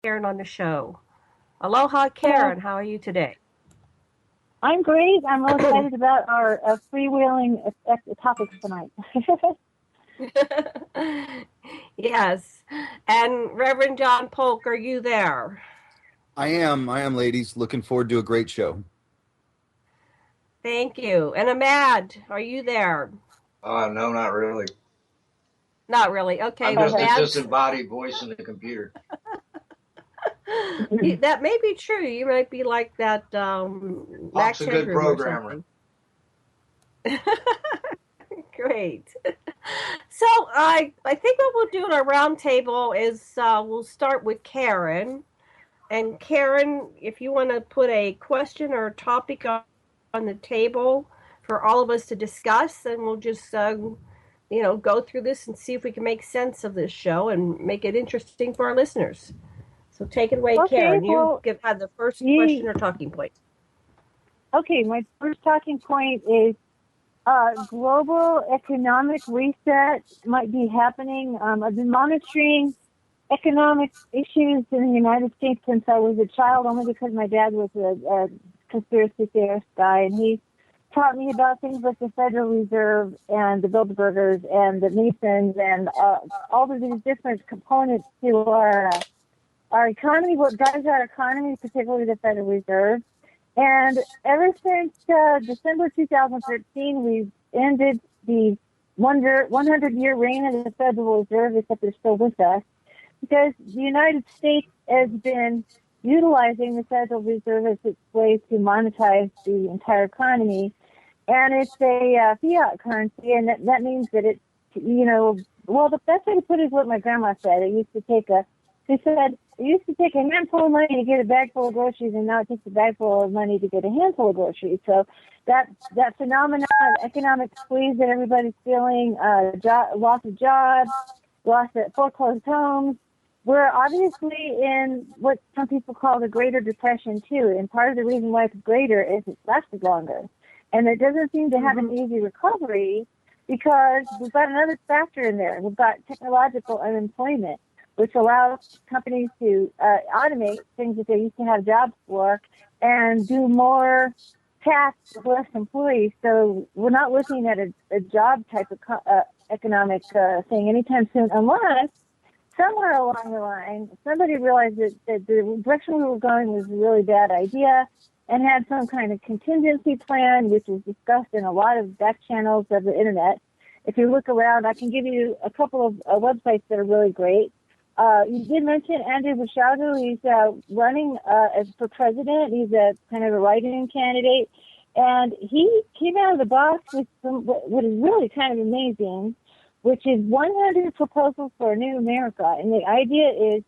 Karen on the show. Aloha, Hello, Karen. How are you today? I'm great. I'm real excited about our freewheeling topics tonight. Yes. And Reverend John Polk, are you there? I am, ladies. Looking forward to a great show. Thank you. And Ahmad, are you there? No, not really. Not really. I'm Okay, just a Ahmad's. disembodied voice in the computer. That may be true. You might be like that Hawk's Max a good Headroom or programmer. something. Great. So I think what we'll do in our roundtable is we'll start with Karen. And Karen, if you want to put a question or a topic on the table for all of us to discuss, then we'll just go through this and see if we can make sense of this show and make it interesting for our listeners. So take it away, Okay, Karen. You well, have the first question ye, or talking point. okay, my first talking point is global economic reset might be happening. I've been monitoring economic issues in the United States since I was a child, only because my dad was a conspiracy theorist guy, and he taught me about things like the Federal Reserve and the Bilderbergers and the Masons and all of these different components to our economy, what drives our economy, particularly the Federal Reserve. And ever since December 2013, we've ended the 100-year reign of the Federal Reserve, except they're still with us, because the United States has been utilizing the Federal Reserve as its way to monetize the entire economy. And it's a fiat currency, and that means that it, well, the best way to put it is what my grandma said. She said, it used to take a handful of money to get a bag full of groceries, and now it takes a bag full of money to get a handful of groceries. So that phenomenon of economic squeeze that everybody's feeling, loss of jobs, loss of foreclosed homes, we're obviously in what some people call the Greater Depression, too. And part of the reason why it's greater is it's lasted longer. And it doesn't seem to have an easy recovery because we've got another factor in there. We've got technological unemployment, which allows companies to automate things that they used to have jobs for and do more tasks with less employees. So we're not looking at a job type of economic thing anytime soon, unless somewhere along the line somebody realized that the direction we were going was a really bad idea and had some kind of contingency plan, which is discussed in a lot of back channels of the internet. If you look around, I can give you a couple of websites that are really great. You did mention Andrew Bashadu. He's running for president. He's a kind of a write-in candidate. And he came out of the box with what is really kind of amazing, which is 100 proposals for a new America. And the idea is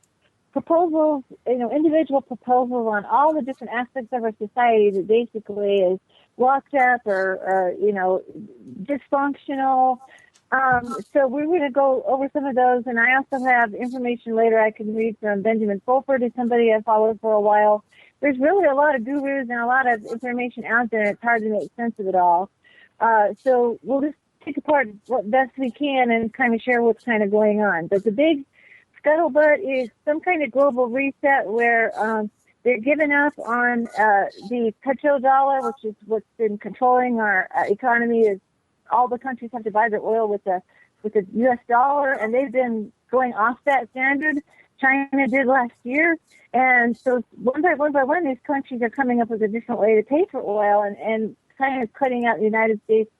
proposals, individual proposals on all the different aspects of our society that basically is locked up or dysfunctional. So we're going to go over some of those, and I also have information later I can read from Benjamin Fulford, who's somebody I followed for a while. There's really a lot of gurus and a lot of information out there, and it's hard to make sense of it all. So we'll just take apart what best we can and kind of share what's kind of going on. But the big scuttlebutt is some kind of global reset where they're giving up on the petrodollar, which is what's been controlling our economy. Is all the countries have to buy their oil with the U.S. dollar, and they've been going off that standard. China did last year, and so one by one, these countries are coming up with a different way to pay for oil, and kind of cutting out the United States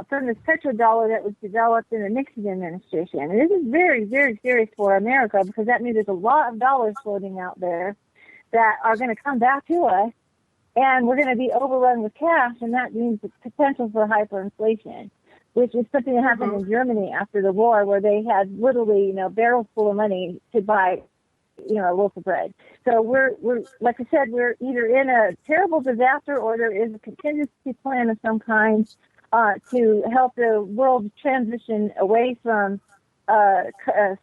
from this petrodollar that was developed in the Nixon administration. And this is very, very serious for America because that means there's a lot of dollars floating out there that are going to come back to us, and we're going to be overrun with cash, and that means the potential for hyperinflation, which is something that happened in Germany after the war, where they had literally, barrels full of money to buy, a loaf of bread. So we're like I said, we're either in a terrible disaster or there is a contingency plan of some kind to help the world transition away from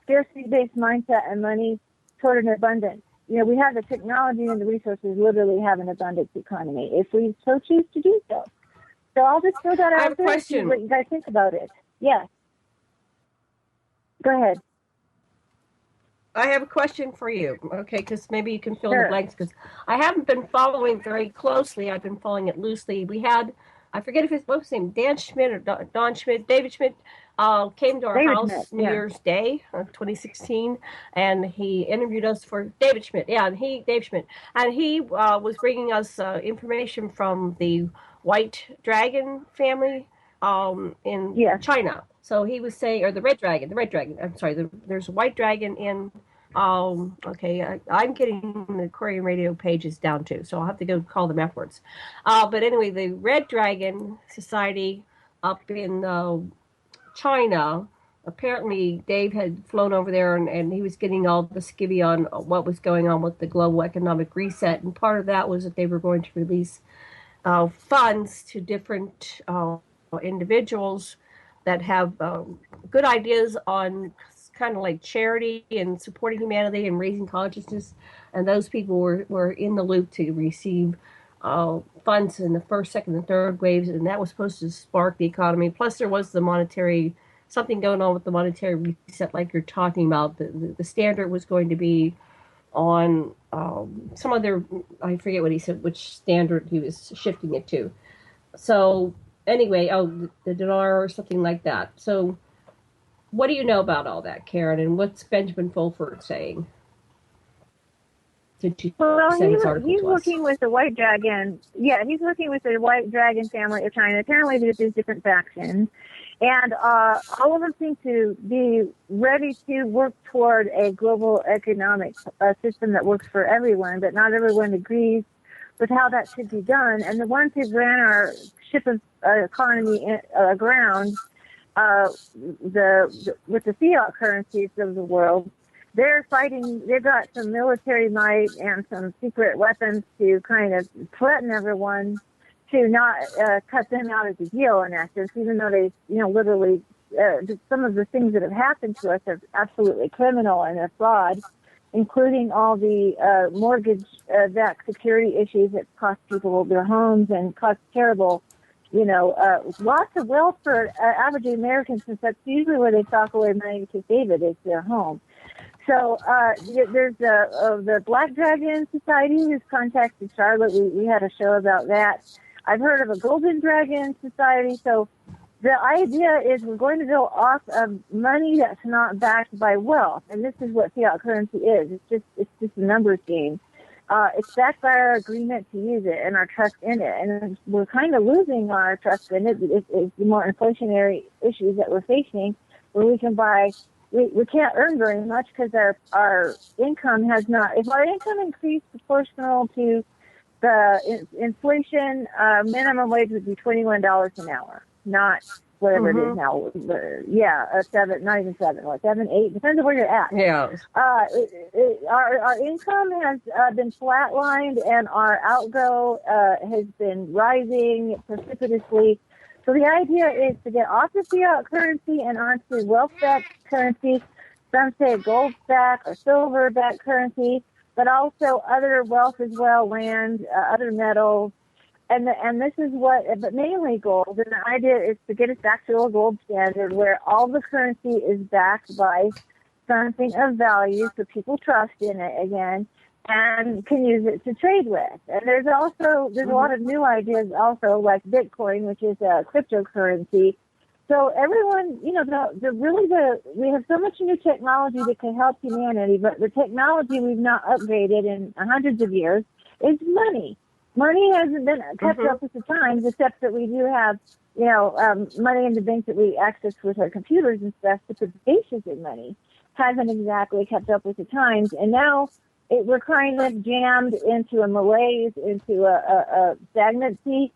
scarcity-based mindset and money toward an abundance. We have the technology and the resources, literally have an abundance economy if we so choose to do so. So I'll just throw that I have out a there and see question. what you guys think about it. Yes. Go ahead. I have a question for you, okay? Because maybe you can fill in the Sure. blanks. Because I haven't been following very closely. I've been following it loosely. We had, I forget if it's what was his name, Dan Schmidt or Don Schmidt, David Schmidt, came to our David Smith, house New yeah. Year's Day of 2016, and he interviewed us for David Schmidt. Yeah, and Dave Schmidt, and he was bringing us information from the White Dragon family in Yes. China. So he was saying, or the red dragon, I'm sorry, there's a white dragon in. Okay, I'm getting the Aquarium Radio pages down too, so I'll have to go call them afterwards. But anyway, the Red Dragon Society up in China. Apparently, Dave had flown over there and he was getting all the skivvy on what was going on with the global economic reset. And part of that was that they were going to release funds to different individuals that have good ideas on kind of like charity and supporting humanity and raising consciousness. And those people were in the loop to receive funds in the first, second, and third waves. And that was supposed to spark the economy. Plus, there was the monetary, something going on with the monetary reset, like you're talking about. The standard was going to be on some other, I forget what he said, which standard he was shifting it to. So anyway, the dinar or something like that. So what do you know about all that, Karen? And what's Benjamin Fulford saying? Did you Well, send this article he's to us? working with the White Dragon. Yeah, he's working with the White Dragon family of China. Apparently, there's different factions, and all of them seem to be ready to work toward a global economic system that works for everyone. But not everyone agrees with how that should be done. And the ones who ran our ship of economy aground, with the fiat currencies of the world, they're fighting. They've got some military might and some secret weapons to kind of threaten everyone to not cut them out of the deal, in essence, even though they, literally, some of the things that have happened to us are absolutely criminal and a fraud, including all the mortgage-backed security issues that cost people their homes and cost terrible, lots of wealth for average Americans, since that's usually where they sock away money to save it, is their home. So there's the Black Dragon Society who's contacted Charlotte. We had a show about that. I've heard of a Golden Dragon Society. So the idea is we're going to go off of money that's not backed by wealth, and this is what fiat currency is. It's just a numbers game. It's backed by our agreement to use it and our trust in it, and we're kind of losing our trust in it. It's the more inflationary issues that we're facing, where we can buy. We can't earn very much because our income has not. If our income increased proportional to the inflation, minimum wage would be $21 an hour, not whatever it is now. Not even 7, or 7, 8, depends on where you're at. Yeah. Our income has been flatlined, and our outgo has been rising precipitously. So the idea is to get off the fiat currency and onto wealth-backed currency. Some say gold-backed or silver-backed currency, but also other wealth as well, land, other metals. And this is but mainly gold. And the idea is to get us back to a gold standard where all the currency is backed by something of value, so people trust in it again and can use it to trade with. And there's a lot of new ideas also, like Bitcoin, which is a cryptocurrency. So everyone, we have so much new technology that can help humanity, but the technology we've not upgraded in hundreds of years is money. Money hasn't been kept up with the times, except that we do have, money in the bank that we access with our computers and stuff, but the basis of money hasn't exactly kept up with the times. And now we're kind of jammed into a malaise, into a stagnancy,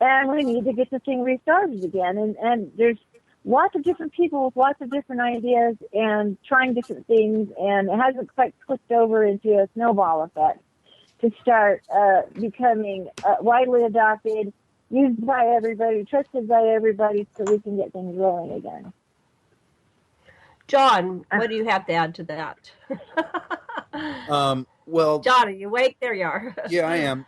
and we need to get the thing restarted again. And there's lots of different people with lots of different ideas and trying different things, and it hasn't quite clicked over into a snowball effect to start becoming widely adopted, used by everybody, trusted by everybody, so we can get things rolling again. John, what do you have to add to that? Well, John, are you awake? There you are. Yeah, I am.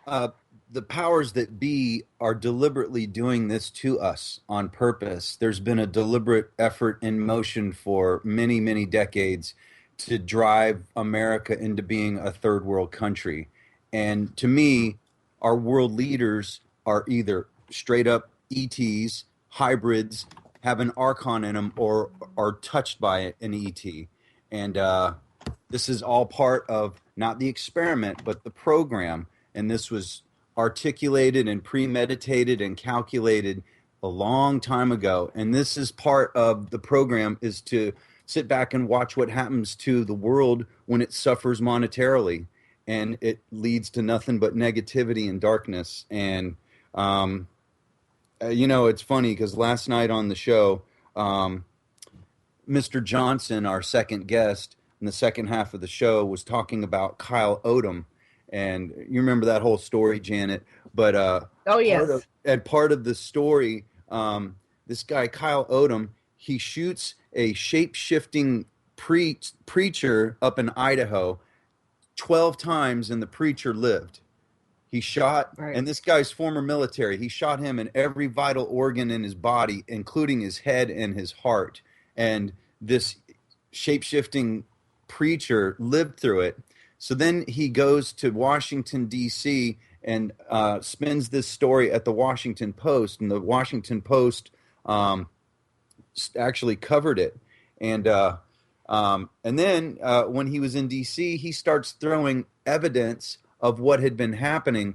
The powers that be are deliberately doing this to us on purpose. There's been a deliberate effort in motion for many, many decades to drive America into being a third world country. And to me, our world leaders are either straight up ETs, hybrids, have an archon in them, or are touched by an ET. And this is all part of not the experiment, but the program. And this was articulated and premeditated and calculated a long time ago. And this is part of the program, is to sit back and watch what happens to the world when it suffers monetarily, and it leads to nothing but negativity and darkness. And it's funny because last night on the show, Mr. Johnson, our second guest in the second half of the show, was talking about Kyle Odom. And you remember that whole story, Janet. But Oh, yes. part of the story, this guy Kyle Odom, he shoots a shape-shifting preacher up in Idaho 12 times, and the preacher lived. He shot, Right. and this guy's former military, he shot him in every vital organ in his body, including his head and his heart. And this shape-shifting preacher lived through it. So then he goes to Washington, D.C., and spins this story at the Washington Post, and the Washington Post actually covered it. And then when he was in D.C., he starts throwing evidence of what had been happening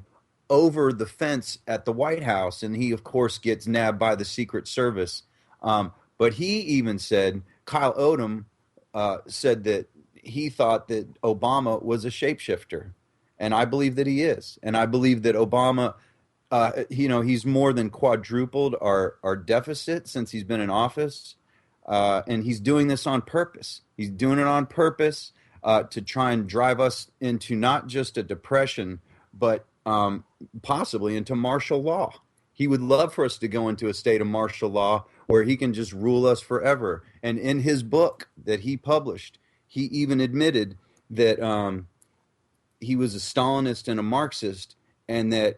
over the fence at the White House, and he, of course, gets nabbed by the Secret Service. But he even said, Kyle Odom said that he thought that Obama was a shapeshifter. And I believe that he is. And I believe that Obama, he's more than quadrupled our deficit since he's been in office. And he's doing this on purpose. He's doing it on purpose to try and drive us into not just a depression, but possibly into martial law. He would love for us to go into a state of martial law where he can just rule us forever. And in his book that he published, he even admitted that he was a Stalinist and a Marxist, and that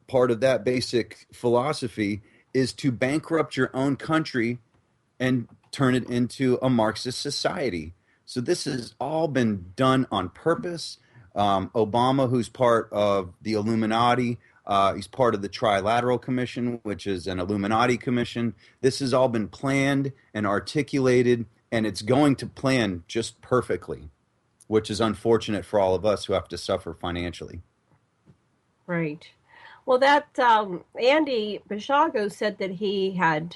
part of that basic philosophy is to bankrupt your own country and turn it into a Marxist society. So this has all been done on purpose. Obama, who's part of the Illuminati, he's part of the Trilateral Commission, which is an Illuminati commission. This has all been planned and articulated, and it's going to plan just perfectly, which is unfortunate for all of us who have to suffer financially. Right. Well, that Andy Bishago said that he had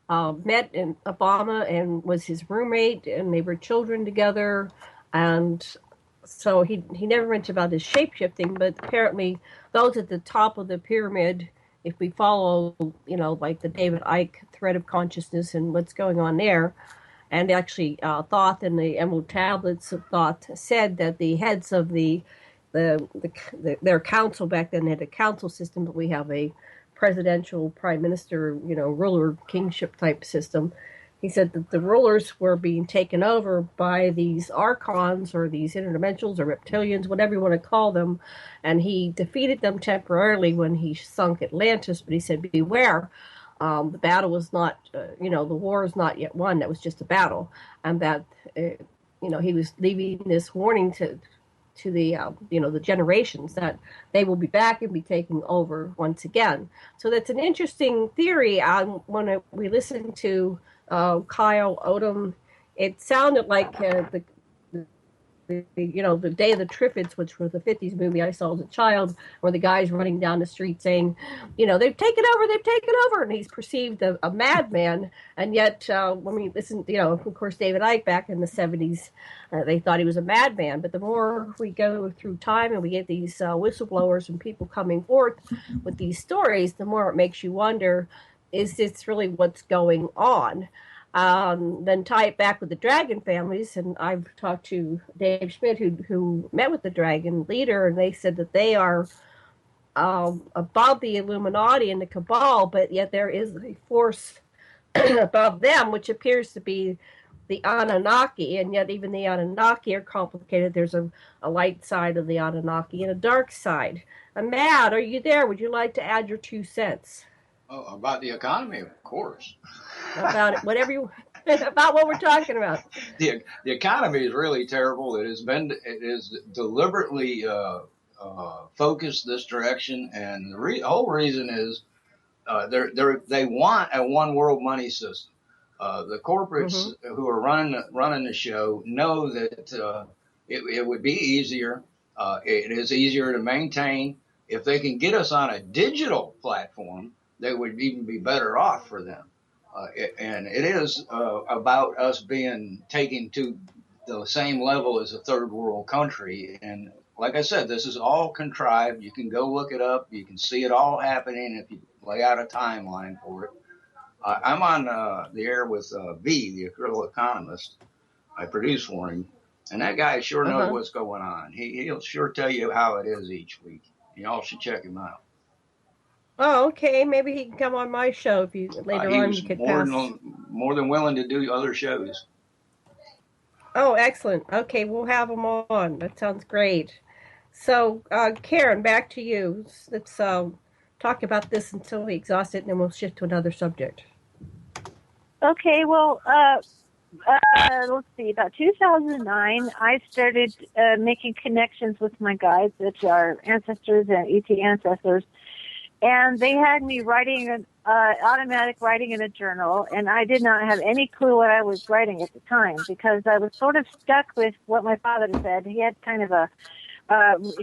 met Obama and was his roommate, and they were children together, and so he never mentioned about his shape-shifting, but apparently those at the top of the pyramid, if we follow, like the David Icke thread of consciousness and what's going on there, and actually Thoth and the Emerald Tablets of Thoth said that the heads of their council, back then they had a council system, but we have a presidential prime minister, ruler kingship type system. He said that the rulers were being taken over by these archons or these interdimensionals or reptilians, whatever you want to call them, and he defeated them temporarily when he sunk Atlantis, but he said, beware, the battle was not, the war is not yet won, that was just a battle, and that, he was leaving this warning to the the generations that they will be back and be taking over once again. So that's an interesting theory. When we listened to Kyle Odom, it sounded like the Day of the Triffids, which was the '50s movie I saw as a child, where the guy's running down the street saying, they've taken over, and he's perceived a madman. And yet, when we listen, of course, David Icke back in the '70s, they thought he was a madman. But the more we go through time and we get these whistleblowers and people coming forth with these stories, the more it makes you wonder, is this really what's going on? Then tie it back with the dragon families, and I've talked to Dave Schmidt, who met with the dragon leader, and they said that they are above the Illuminati and the Cabal, but yet there is a force above them, which appears to be the Anunnaki, and yet even the Anunnaki are complicated. There's a light side of the Anunnaki and a dark side. Matt, are you there? Would you like to add your 2 cents? Oh, about the economy, of course. About it, whatever you. about what we're talking about. The economy is really terrible. It is deliberately focused this direction, and the whole reason is they want a one world money system. The corporates Mm-hmm. who are running the show know that it would be easier. It is easier to maintain if they can get us on a digital platform. They would even be better off for them. And it is about us being taken to the same level as a third world country. And like I said, this is all contrived. You can go look it up. You can see it all happening if you lay out a timeline for it. I'm on the air with V, the Acryl Economist. I produce for him, and that guy sure knows Uh-huh. what's going on. He'll sure tell you how it is each week. Y'all should check him out. Oh, okay. Maybe he can come on my show if you later He on was you could pass. more than willing to do other shows. Oh, excellent. Okay, we'll have him on. That sounds great. So, Karen, back to you. Let's talk about this until we exhaust it, and then we'll shift to another subject. Okay, well, let's see. About 2009, I started making connections with my guides, which are ancestors and ET ancestors, and they had me writing an automatic writing in a journal, and I did not have any clue what I was writing at the time because I was sort of stuck with what my father said. He had kind of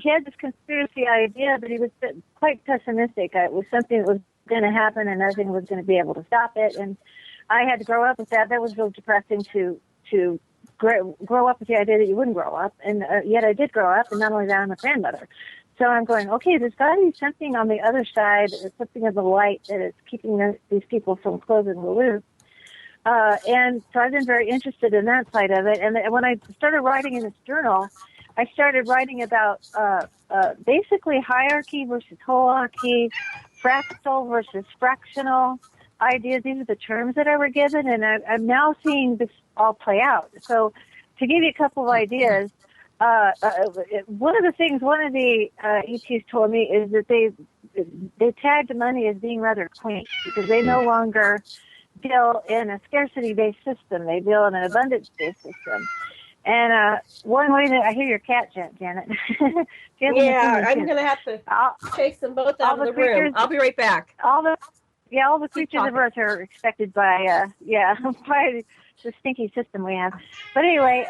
he had this conspiracy idea, but he was quite pessimistic. It was something that was going to happen, and nothing was going to be able to stop it, and I had to grow up with that. That was real depressing to grow up with the idea that you wouldn't grow up, and yet I did grow up, and not only that, I'm a grandmother. So I'm going, okay, there's got to be something on the other side, something of the light that is keeping these people from closing the loop. And so I've been very interested in that side of it. And when I started writing in this journal, I started writing about basically hierarchy versus hierarchy, fractal versus fractional ideas. These are the terms that I were given, and I'm now seeing this all play out. So to give you a couple of ideas, one of the ETs told me is that they tagged money as being rather quaint because they no longer deal in a scarcity-based system. They deal in an abundance-based system. And one way that I hear your cat, Janet. Yeah, I'm going to have to chase them both out of the room. I'll be right back. All the creatures of Earth are expected by by the stinky system we have. But anyway,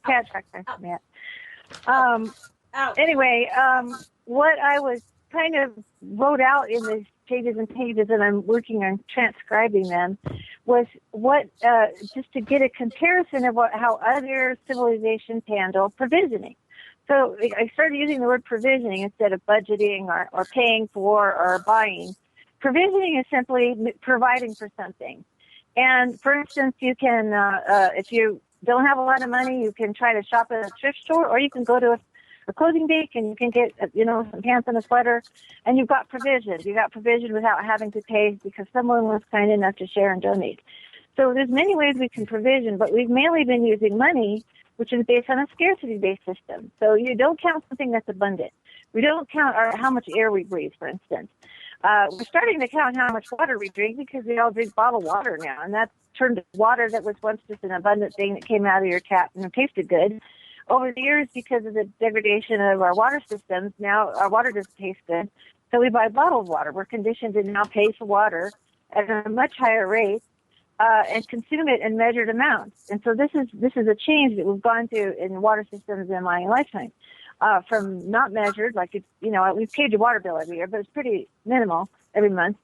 cat tractor. Yeah. Anyway, what I was kind of wrote out in these pages and pages, and I'm working on transcribing them, was just to get a comparison of how other civilizations handle provisioning. So I started using the word provisioning instead of budgeting or paying for or buying. Provisioning is simply providing for something. And for instance, you can, if you don't have a lot of money, you can try to shop at a thrift store, or you can go to a clothing bake and you can get, some pants and a sweater, and you've got provision. You got provision without having to pay because someone was kind enough to share and donate. So there's many ways we can provision, but we've mainly been using money, which is based on a scarcity-based system. So you don't count something that's abundant. We don't count how much air we breathe, for instance. We're starting to count how much water we drink because we all drink bottled water now, and that's turned water that was once just an abundant thing that came out of your tap and it tasted good. Over the years, because of the degradation of our water systems, now our water doesn't taste good, so we buy bottled water. We're conditioned to now pay for water at a much higher rate and consume it in measured amounts. And so this is a change that we've gone through in water systems in my lifetime. From not measured, we've paid your water bill every year, but it's pretty minimal every month,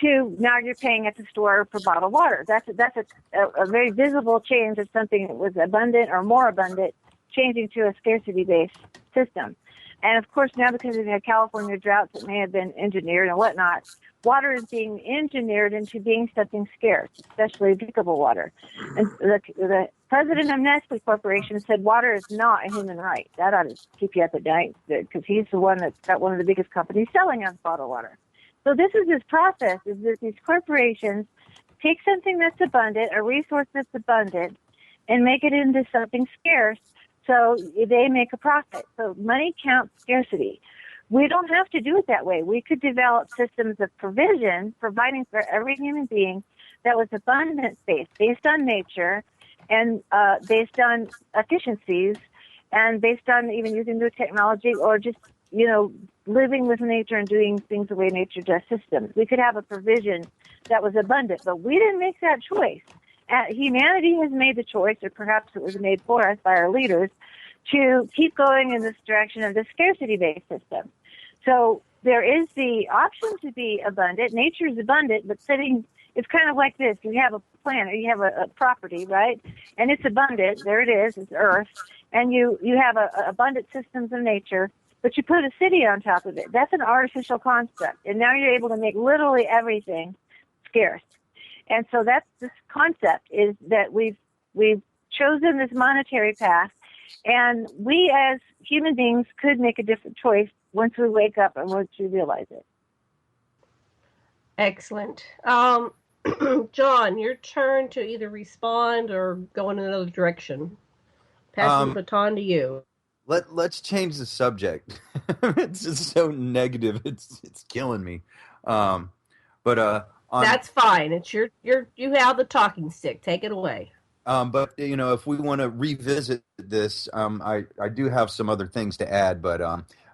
to now you're paying at the store for bottled water. That's a very visible change of something that was abundant or more abundant, changing to a scarcity-based system. And of course, now because of the California droughts that may have been engineered and whatnot, water is being engineered into being something scarce, especially drinkable water. And the president of Nestle Corporation said water is not a human right. That ought to keep you up at night because he's the one that's got one of the biggest companies selling us bottled water. So this process, is that these corporations take something that's abundant, a resource that's abundant, and make it into something scarce so they make a profit. So money counts scarcity. We don't have to do it that way. We could develop systems of provision, providing for every human being that was abundance-based, based on nature, and based on efficiencies, and based on even using new technology or just, living with nature and doing things the way nature does systems. We could have a provision that was abundant, but we didn't make that choice. Humanity has made the choice, or perhaps it was made for us by our leaders, to keep going in this direction of the scarcity-based system. So there is the option to be abundant. Nature is abundant, but it's kind of like this. You have a planet, you have a property, right? And it's abundant. There it is. It's Earth. And you have abundant systems of nature, but you put a city on top of it. That's an artificial construct. And now you're able to make literally everything scarce. And so that's this concept, is that we've chosen this monetary path, and we as human beings could make a different choice once we wake up and once we realize it. Excellent. John, your turn to either respond or go in another direction. Passing the baton to you. Let's change the subject. It's just so negative. It's killing me. That's fine. It's you have the talking stick. Take it away. But if we want to revisit this, I do have some other things to add. But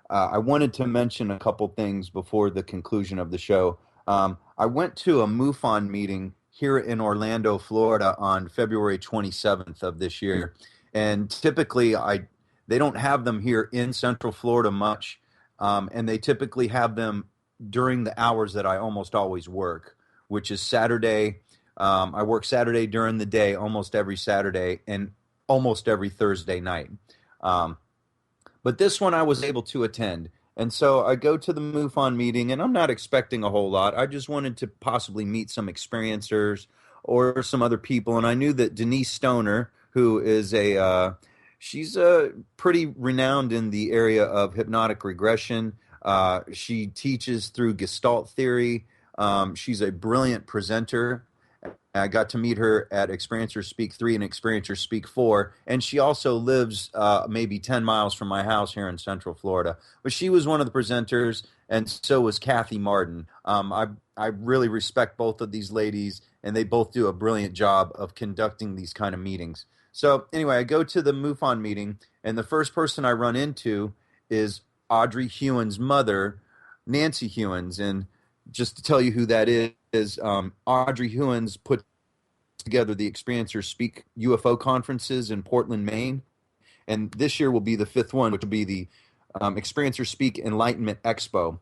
I wanted to mention a couple things before the conclusion of the show. I went to a MUFON meeting here in Orlando, Florida, on February 27th of this year, and typically they don't have them here in Central Florida much, and they typically have them during the hours that I almost always work, which is Saturday. I work Saturday during the day, almost every Saturday, and almost every Thursday night. But this one I was able to attend. And so I go to the MUFON meeting, and I'm not expecting a whole lot. I just wanted to possibly meet some experiencers or some other people. And I knew that Denise Stoner, who is she's pretty renowned in the area of hypnotic regression. She teaches through Gestalt theory. She's a brilliant presenter. I got to meet her at Experiencer Speak 3 and Experiencer Speak 4, and she also lives maybe 10 miles from my house here in Central Florida. But she was one of the presenters, and so was Kathy Martin. I really respect both of these ladies, and they both do a brilliant job of conducting these kind of meetings. So anyway, I go to the MUFON meeting, and the first person I run into is Audrey Hewins' mother, Nancy Hewins, and just to tell you who that is Audrey Hewins put together the Experiencer Speak UFO conferences in Portland, Maine. And this year will be the fifth one, which will be the Experiencer Speak Enlightenment Expo.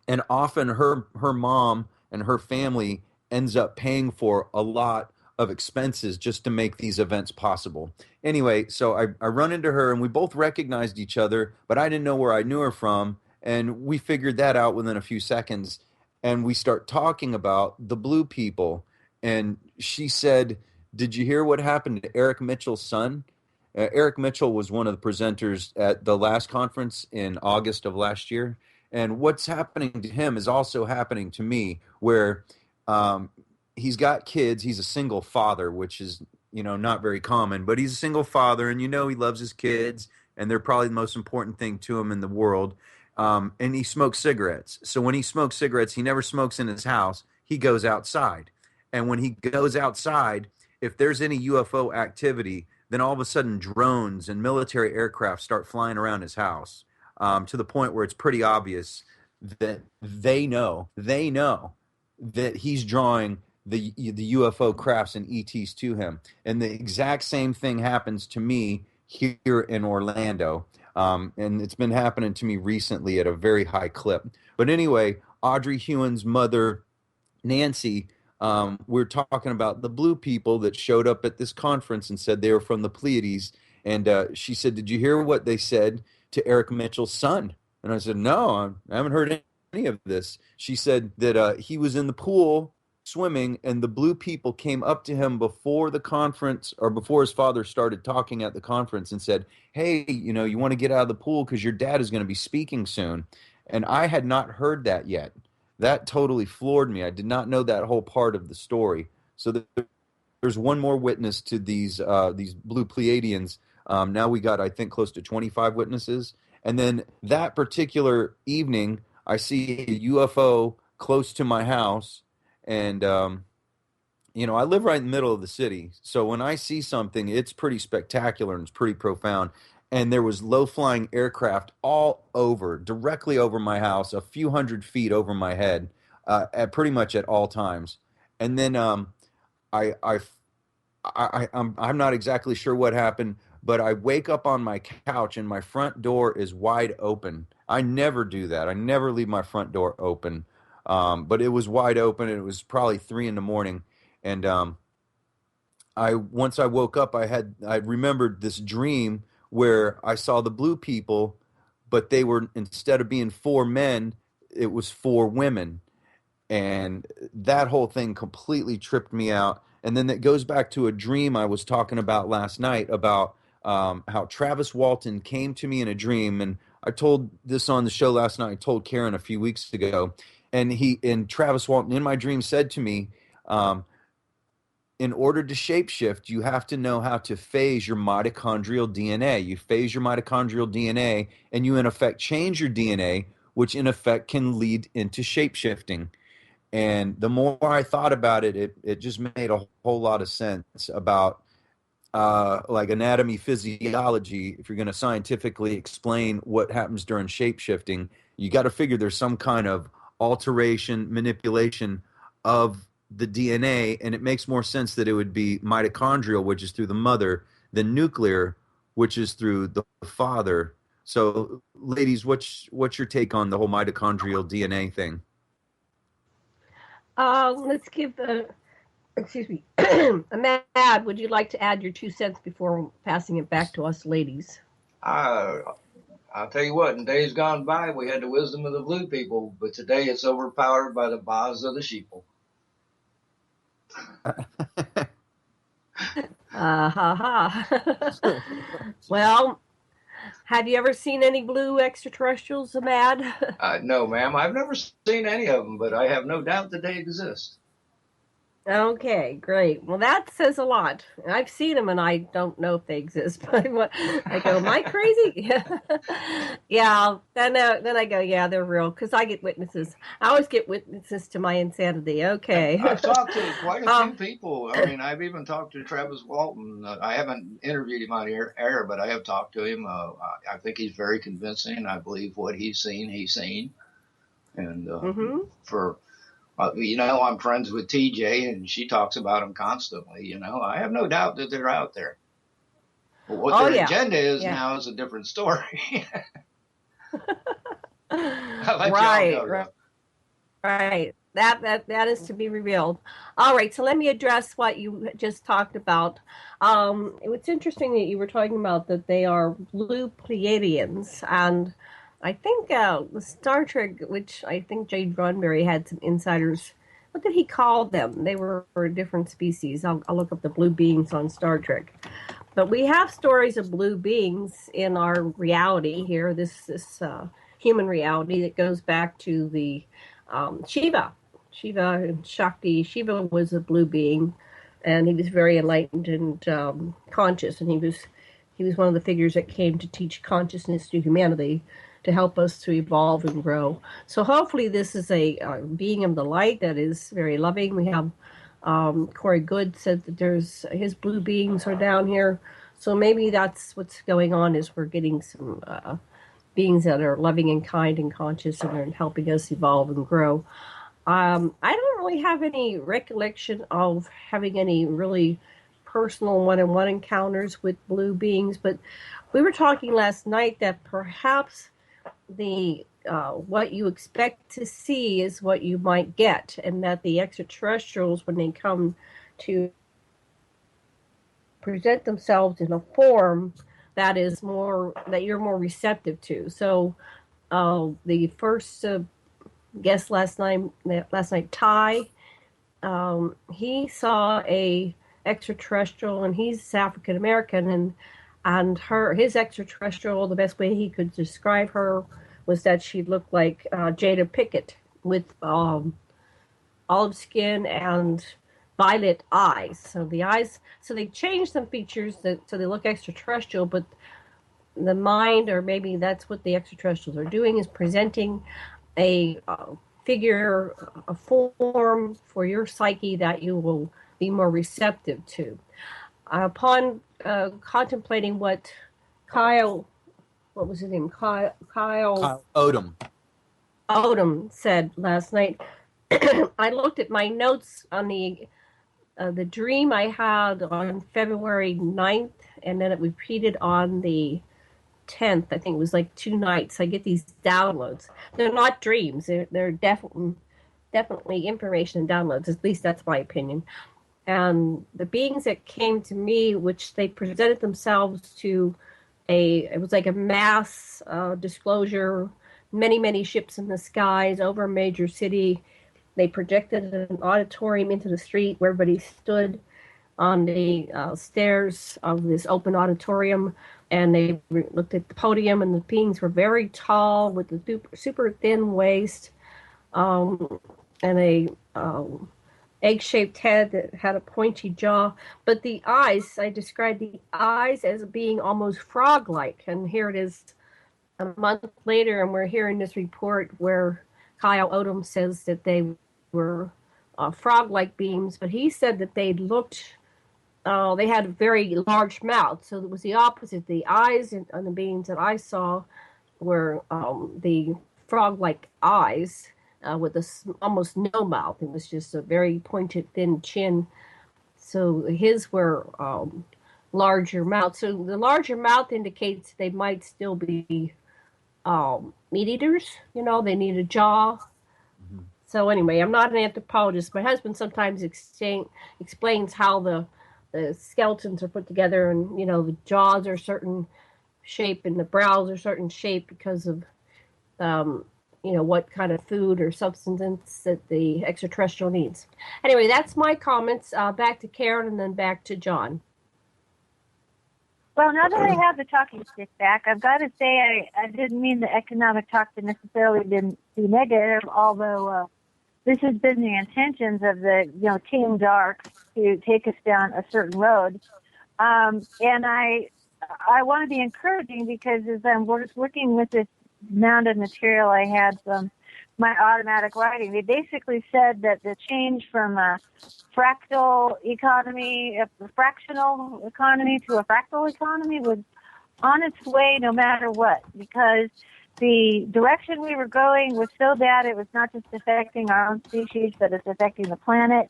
And often her mom and her family ends up paying for a lot of expenses just to make these events possible. Anyway, so I run into her, and we both recognized each other, but I didn't know where I knew her from. And we figured that out within a few seconds. And we start talking about the blue people. And she said, "Did you hear what happened to Eric Mitchell's son?" Eric Mitchell was one of the presenters at the last conference in August of last year. And what's happening to him is also happening to me, where he's got kids. He's a single father, which is, not very common. But he's a single father, and he loves his kids, and they're probably the most important thing to him in the world. And he smokes cigarettes. So when he smokes cigarettes, he never smokes in his house. He goes outside. And when he goes outside, if there's any UFO activity, then all of a sudden drones and military aircraft start flying around his house, to the point where it's pretty obvious that they know that he's drawing the UFO crafts and ETs to him. And the exact same thing happens to me here in Orlando. And it's been happening to me recently at a very high clip. But anyway, Audrey Hewins' mother, Nancy, we're talking about the blue people that showed up at this conference and said they were from the Pleiades. And she said, "Did you hear what they said to Eric Mitchell's son?" And I said, "No, I haven't heard any of this." She said that he was in the pool swimming, and the blue people came up to him before the conference, or before his father started talking at the conference, and said, "Hey, you want to get out of the pool because your dad is going to be speaking soon." And I had not heard that yet. That totally floored me. I did not know that whole part of the story. So there's one more witness to these blue Pleiadians. Now we got, I think, close to 25 witnesses. And then that particular evening, I see a UFO close to my house. And I live right in the middle of the city. So when I see something, it's pretty spectacular and it's pretty profound. And there was low flying aircraft all over, directly over my house, a few hundred feet over my head, at pretty much at all times. And then I, I, I'm not exactly sure what happened, but I wake up on my couch and my front door is wide open. I never do that. I never leave my front door open. But it was wide open. And it was probably 3 in the morning, and I once I woke up, I remembered this dream where I saw the blue people, but they were, instead of being four men, it was four women, and that whole thing completely tripped me out. And then that goes back to a dream I was talking about last night about how Travis Walton came to me in a dream, and I told this on the show last night. I told Karen a few weeks ago, and Travis Walton in my dream said to me, um, in order to shapeshift, you have to know how to phase your mitochondrial DNA. You phase your mitochondrial DNA, and you in effect change your DNA, which in effect can lead into shapeshifting. And the more I thought about it, it just made a whole lot of sense about like anatomy, physiology. If you're going to scientifically explain what happens during shapeshifting, you got to figure there's some kind of alteration, manipulation of the DNA, and it makes more sense that it would be mitochondrial, which is through the mother, than nuclear, which is through the father. So, ladies, what's your take on the whole mitochondrial DNA thing? Let's give excuse me, Ahmad, would you like to add your 2 cents before passing it back to us ladies? I, I'll tell you what, in days gone by, we had the wisdom of the blue people, but today it's overpowered by the bows of the sheeple. Ha ha. Well, have you ever seen any blue extraterrestrials, Ahmad? No, ma'am, I've never seen any of them, but I have no doubt that they exist. Okay, great. Well, that says a lot. I've seen them, and I don't know if they exist. But I go, am I crazy? Yeah. Then I go, yeah, they're real because I get witnesses. I always get witnesses to my insanity. Okay. I've talked to quite a few people. I mean, I've even talked to Travis Walton. I haven't interviewed him on air, but I have talked to him. I think he's very convincing. I believe what he's seen. And for I'm friends with TJ, and she talks about them constantly. I have no doubt that they're out there. But what their agenda is now is a different story. Right. That is to be revealed. All right, so let me address what you just talked about. It's interesting that you were talking about that they are blue Pleiadians, and I think the Star Trek, which I think Jade Roddenberry had some insiders. What did he call them? They were a different species. I'll look up the blue beings on Star Trek. But we have stories of blue beings in our reality here. This human reality that goes back to the Shiva and Shakti. Shiva was a blue being, and he was very enlightened and conscious, and he was one of the figures that came to teach consciousness to humanity, to help us to evolve and grow. So hopefully this is a being of the light that is very loving. We have Corey Good said that his blue beings are down here. So maybe that's what's going on, is we're getting some beings that are loving and kind and conscious and are helping us evolve and grow. I don't really have any recollection of having any really personal one-on-one encounters with blue beings, but we were talking last night that perhaps the what you expect to see is what you might get, and that the extraterrestrials, when they come to present themselves in a form that is that you're more receptive to. So the first guest last night, Ty, he saw a extraterrestrial, and he's African American, and his extraterrestrial, the best way he could describe her was that she looked like Jada Pickett with olive skin and violet eyes. So they changed some features so they look extraterrestrial, but the mind, or maybe that's what the extraterrestrials are doing, is presenting a figure, a form for your psyche that you will be more receptive to. Upon contemplating what Kyle, what was his name? Kyle Kyle Odom. Odom said last night, I looked at my notes on the dream I had on February 9th, and then it repeated on the 10th. I think it was like 2 nights. I get these downloads. They're not dreams. They're definitely information and downloads. At least that's my opinion. And the beings that came to me, which they presented themselves to it was like a mass disclosure, many ships in the skies over a major city. They projected an auditorium into the street where everybody stood on the stairs of this open auditorium, and they looked at the podium, and the beings were very tall with a super thin waist, and a egg-shaped head that had a pointy jaw. But the eyes, I described the eyes as being almost frog-like, and here it is a month later, and we're hearing this report where Kyle Odom says that they were frog-like beings, but he said that they looked, they had a very large mouth, so it was the opposite. The eyes on the beings that I saw were the frog-like eyes with almost no mouth. It was just a very pointed, thin chin. So his were larger mouth. So the larger mouth indicates they might still be meat eaters. You know, they need a jaw. Mm-hmm. So anyway, I'm not an anthropologist. My husband sometimes explains how the skeletons are put together, and you know the jaws are a certain shape and the brows are a certain shape because of you know what kind of food or substance that the extraterrestrial needs. Anyway, that's my comments. Back to Karen and then back to John. Well, now that I have the talking stick back, I've got to say I didn't mean the economic talk to necessarily be negative, although this has been the intentions of the Team Dark to take us down a certain road. And I want to be encouraging because as I'm working with this amount of material I had from my automatic writing, they basically said that the change from a fractional economy to a fractal economy was on its way no matter what, because the direction we were going was so bad it was not just affecting our own species, but it's affecting the planet.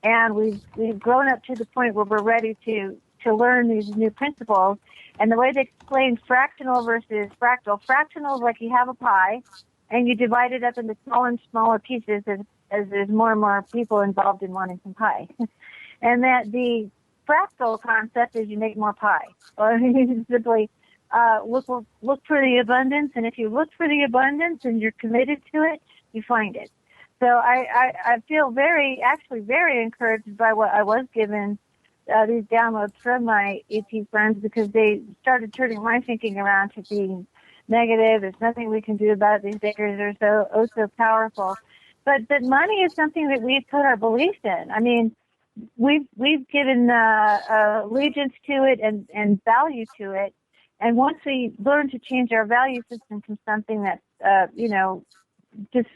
And we've grown up to the point where we're ready to learn these new principles. And the way they explain fractional versus fractal, fractional is like you have a pie and you divide it up into smaller and smaller pieces as there's more and more people involved in wanting some pie. And that the fractal concept is you make more pie. Or you simply look for the abundance, and if you look for the abundance and you're committed to it, you find it. So I feel very encouraged by what I was given, these downloads from my ET friends, because they started turning my thinking around to being negative. There's nothing we can do about it. These thinkers are so powerful. But money is something that we've put our beliefs in. I mean, we've given allegiance to it and value to it. And once we learn to change our value system from something that's just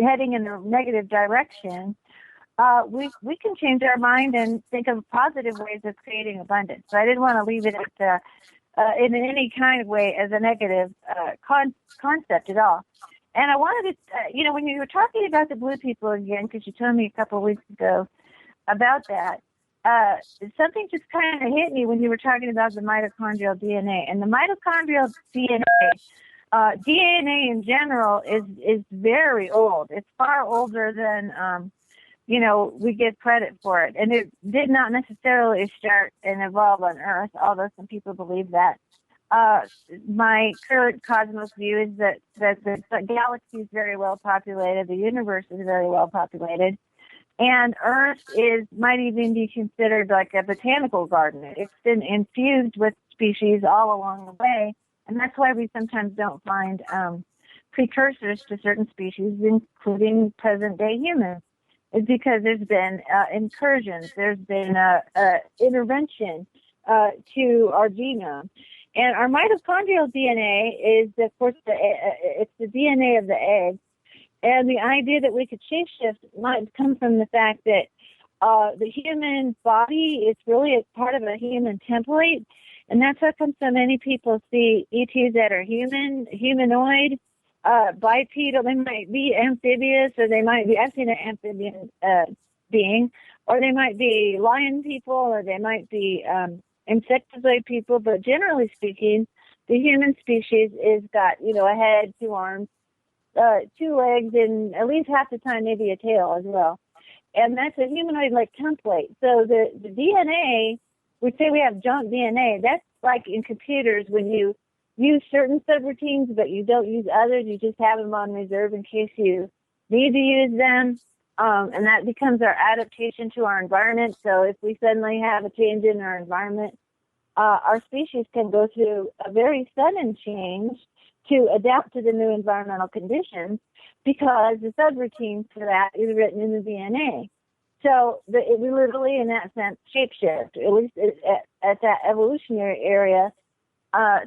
heading in a negative direction, we can change our mind and think of positive ways of creating abundance. So I didn't want to leave it at in any kind of way as a negative concept at all. And I wanted to, when you were talking about the blue people again, because you told me a couple of weeks ago about that, something just kind of hit me when you were talking about the mitochondrial DNA. And the mitochondrial DNA in general is very old. It's far older than we give credit for it. And it did not necessarily start and evolve on Earth, although some people believe that. My current cosmos view is that the galaxy is very well populated, the universe is very well populated, and Earth might even be considered like a botanical garden. It's been infused with species all along the way, and that's why we sometimes don't find precursors to certain species, including present-day humans. Is because there's been incursions, there's been intervention to our genome. And our mitochondrial DNA is, of course, it's the DNA of the egg. And the idea that we could shapeshift might come from the fact that the human body is really a part of a human template, and that's how come so many people see ETs that are humanoid, bipedal. They might be amphibious, or they might be, I've seen an amphibian being, or they might be lion people, or they might be insectoid people. But generally speaking, the human species is got, a head, 2 arms, 2 legs, and at least half the time maybe a tail as well. And that's a humanoid-like template. So the DNA, we say we have junk DNA. That's like in computers when you use certain subroutines, but you don't use others. You just have them on reserve in case you need to use them. And that becomes our adaptation to our environment. So if we suddenly have a change in our environment, our species can go through a very sudden change to adapt to the new environmental conditions, because the subroutine for that is written in the DNA. So we literally, in that sense, shapeshift, at least at that evolutionary area,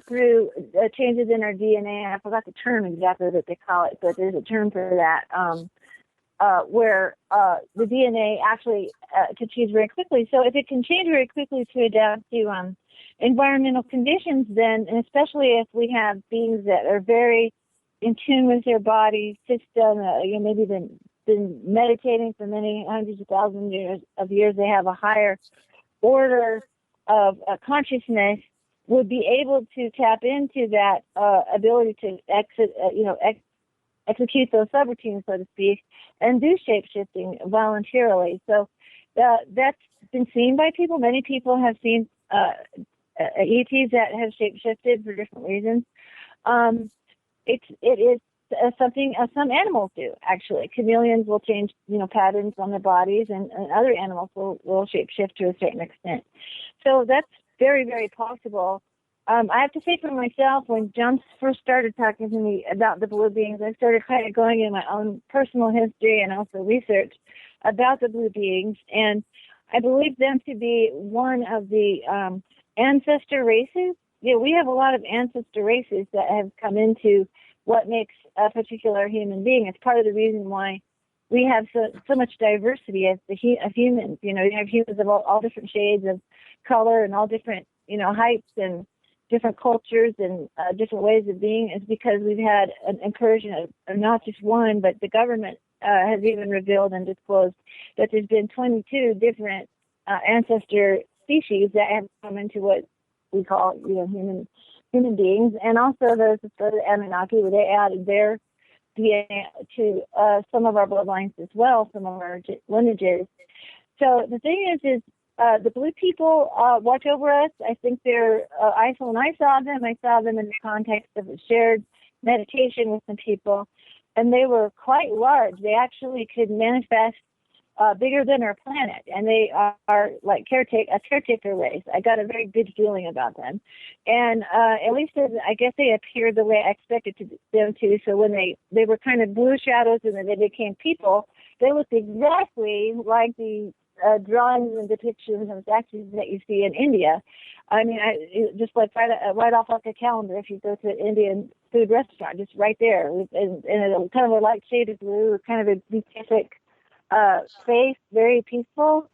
through changes in our DNA. I forgot the term exactly that they call it, but there's a term for that, where the DNA actually could change very quickly. So if it can change very quickly to adapt to environmental conditions, then, and especially if we have beings that are very in tune with their body system, maybe been meditating for many hundreds of thousands of years, they have a higher order of consciousness, would be able to tap into that ability to execute those subroutines, so to speak, and do shape-shifting voluntarily. So that's been seen by people. Many people have seen ETs that have shape-shifted for different reasons. It is something some animals do, actually. Chameleons will change, patterns on their bodies, and other animals will shape-shift to a certain extent. So that's very, very possible. I have to say for myself, when John first started talking to me about the blue beings, I started kind of going in my own personal history and also research about the blue beings, and I believe them to be one of the ancestor races. We have a lot of ancestor races that have come into what makes a particular human being. It's part of the reason why we have so much diversity of humans. You have humans of all different shades of color and all different, heights and different cultures and different ways of being. Is because we've had an incursion of not just one, but the government has even revealed and disclosed that there's been 22 different ancestor species that have come into what we call, human beings, and also there's the Anunnaki, where they added their DNA to some of our bloodlines as well, some of our lineages. So the thing is the blue people watch over us. I think when I saw them in the context of a shared meditation with some people, and they were quite large. They actually could manifest bigger than our planet, and they are like a caretaker race. I got a very good feeling about them, and at least I guess they appeared the way I expected them to. So when they were kind of blue shadows, and then they became people, they looked exactly like the drawings and depictions and statues that you see in India. I mean, just like right off like a calendar. If you go to an Indian food restaurant, just right there, and a kind of a light shade of blue, kind of a beatific face, very peaceful.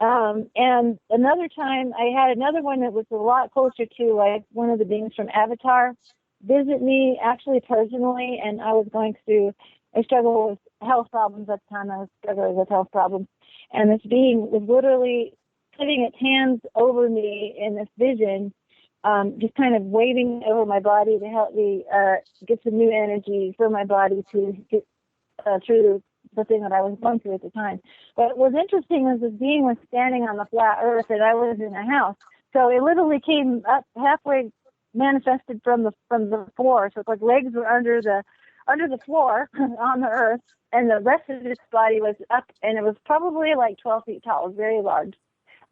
And another time I had another one that was a lot closer to like one of the beings from Avatar visit me, actually personally, and I struggled with health problems at the time. I was struggling with health problems, and this being was literally putting its hands over me in this vision, just kind of waving over my body to help me get some new energy for my body to get through the thing that I was going through at the time. What was interesting was this being was standing on the flat earth, and I was in a house. So it literally came up halfway, manifested from the floor. So it's like legs were under the floor on the earth, and the rest of its body was up, and it was probably like 12 feet tall. It was very large.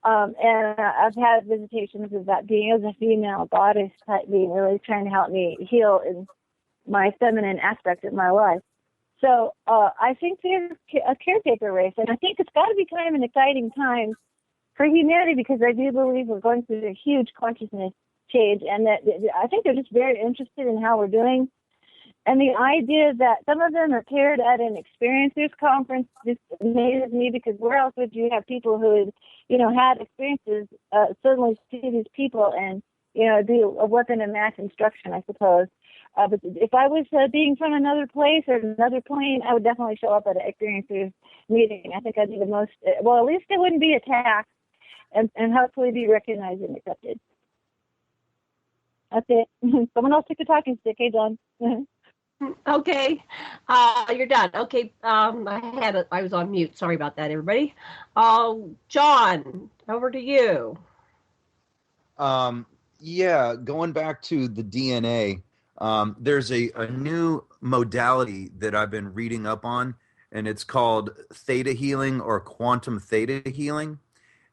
And I've had visitations of that being as a female goddess type being, really trying to help me heal in my feminine aspect of my life. So I think they're a caretaker race, and I think it's got to be kind of an exciting time for humanity, because I do believe we're going through a huge consciousness change, and that I think they're just very interested in how we're doing. And the idea that some of them appeared at an experiencers conference just amazes me, because where else would you have people who had, had experiences, certainly see these people and, be a weapon of mass instruction, I suppose. But if I was being from another place or another plane, I would definitely show up at an experiencers meeting. I think I'd be the most, well, at least it wouldn't be attacked, and hopefully be recognized and accepted. That's it. Someone else took the talking stick. Hey, John. Okay, you're done. Okay, I was on mute. Sorry about that, everybody. John, over to you. Yeah, going back to the DNA, there's a new modality that I've been reading up on, and it's called theta healing or quantum theta healing.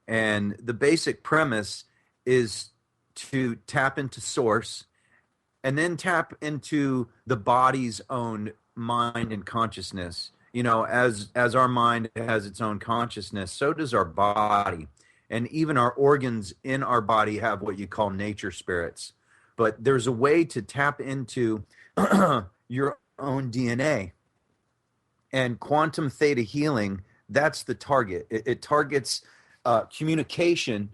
And the basic premise is to tap into source and then tap into the body's own mind and consciousness. As our mind has its own consciousness, so does our body. And even our organs in our body have what you call nature spirits. But there's a way to tap into your own DNA. And quantum theta healing, that's the target. It targets communication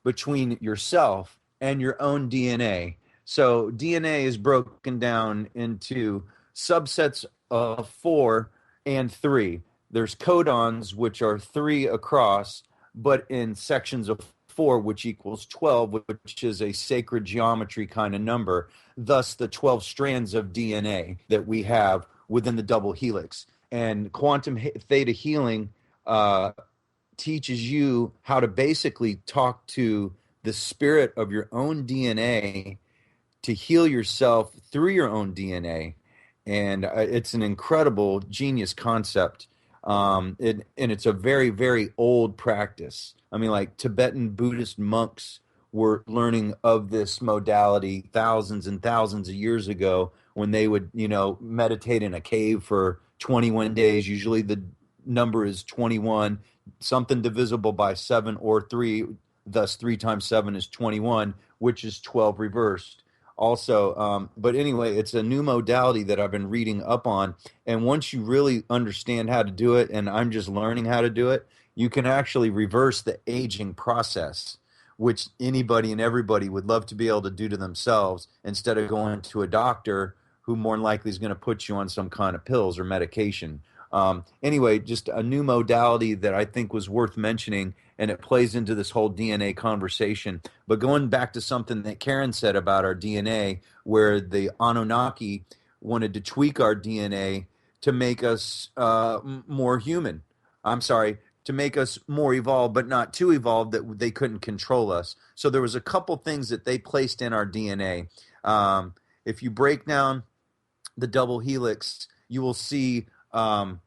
between yourself and your own DNA. So DNA is broken down into subsets of 4 and 3. There's codons, which are 3 across, but in sections of 4, which equals 12, which is a sacred geometry kind of number. Thus, the 12 strands of DNA that we have within the double helix. And quantum theta healing teaches you how to basically talk to the spirit of your own DNA to heal yourself through your own DNA. And it's an incredible genius concept. And it's a very, very old practice. I mean, like Tibetan Buddhist monks were learning of this modality thousands and thousands of years ago when they would, meditate in a cave for 21 days. Usually the number is 21, something divisible by 7 or 3. Thus, 3 times 7 is 21, which is 12 reversed. Also, but anyway, it's a new modality that I've been reading up on. And once you really understand how to do it, and I'm just learning how to do it, you can actually reverse the aging process, which anybody and everybody would love to be able to do to themselves instead of going to a doctor who more than likely is going to put you on some kind of pills or medication. Anyway, just a new modality that I think was worth mentioning, and it plays into this whole DNA conversation. But going back to something that Karen said about our DNA, where the Anunnaki wanted to tweak our DNA to make us more human. I'm sorry, to make us more evolved, but not too evolved that they couldn't control us. So there was a couple things that they placed in our DNA. If you break down the double helix, you will see HAR1.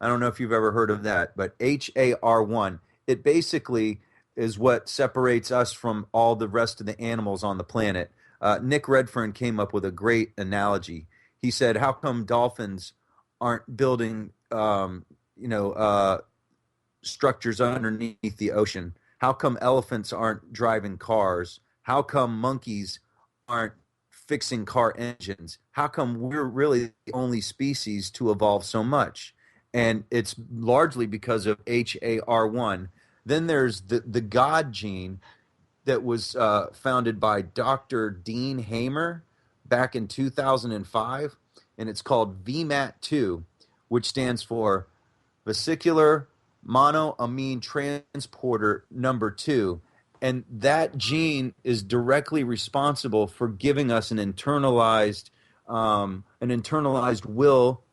I don't know if you've ever heard of that, but HAR1, it basically is what separates us from all the rest of the animals on the planet. Nick Redfern came up with a great analogy. He said, how come dolphins aren't building, structures underneath the ocean? How come elephants aren't driving cars? How come monkeys aren't fixing car engines? How come we're really the only species to evolve so much? And it's largely because of HAR1. Then there's the God gene that was founded by Dr. Dean Hamer back in 2005, and it's called VMAT2, which stands for vesicular monoamine transporter number 2. And that gene is directly responsible for giving us an internalized will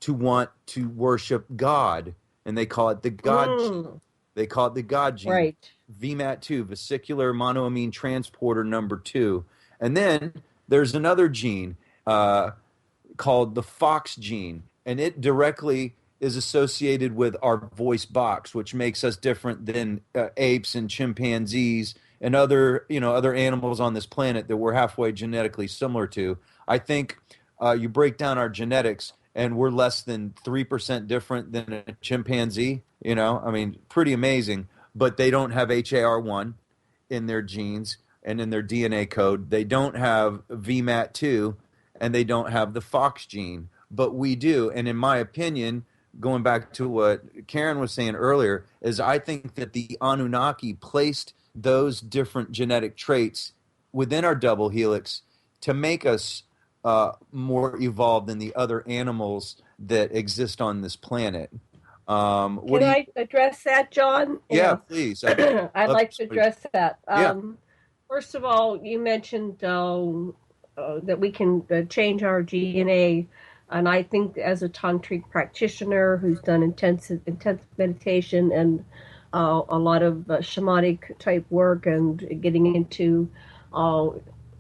to want to worship God, and they call it the God. They call it the God gene. Right. VMAT2, vesicular monoamine transporter number 2, and then there's another gene called the Fox gene, and it directly is associated with our voice box, which makes us different than apes and chimpanzees and other animals on this planet that we're halfway genetically similar to. I think you break down our genetics, and we're less than 3% different than a chimpanzee. I mean, pretty amazing. But they don't have HAR1 in their genes and in their DNA code. They don't have VMAT2, and they don't have the Fox gene, but we do. And in my opinion, going back to what Karen was saying earlier, is I think that the Anunnaki placed those different genetic traits within our double helix to make us more evolved than the other animals that exist on this planet. What Can do you? I address that, John? Yeah, Yeah, please. I'd Love like to somebody- address that. Yeah. First of all, you mentioned that we can change our DNA, and I think as a tantric practitioner who's done intensive meditation and a lot of shamanic type work and getting into uh,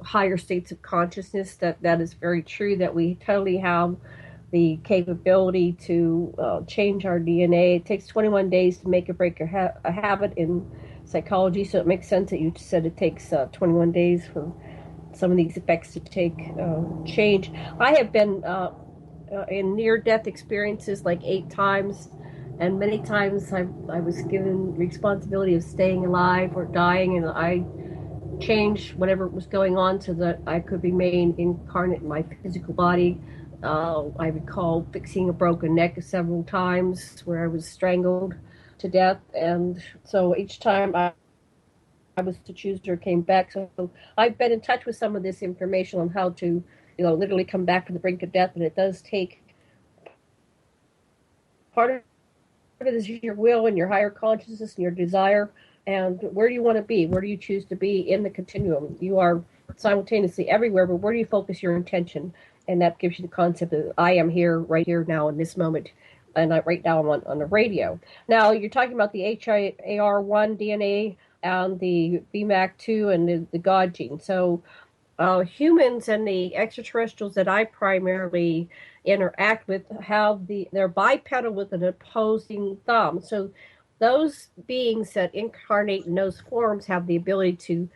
higher states of consciousness, that is very true. That we totally have the capability to change our DNA. It takes 21 days to make or break a habit in psychology, so it makes sense that you said it takes 21 days for some of these effects to take change. I have been in near-death experiences like 8 times, and many times I was given responsibility of staying alive or dying, and I changed whatever was going on so that I could remain incarnate in my physical body. I recall fixing a broken neck several times where I was strangled to death, and so each time I was to choose or came back. So I've been in touch with some of this information on how to, literally come back to the brink of death, and it does take part of it is your will and your higher consciousness and your desire. And where do you want to be? Where do you choose to be in the continuum? You are simultaneously everywhere, but where do you focus your intention? And that gives you the concept of I am here, right here, now, in this moment. And right now I'm on the radio. Now, you're talking about the HIAR1 DNA and the BMAC2 and the God gene. So humans and the extraterrestrials that I primarily interact with have they're bipedal with an opposing thumb. So those beings that incarnate in those forms have the ability to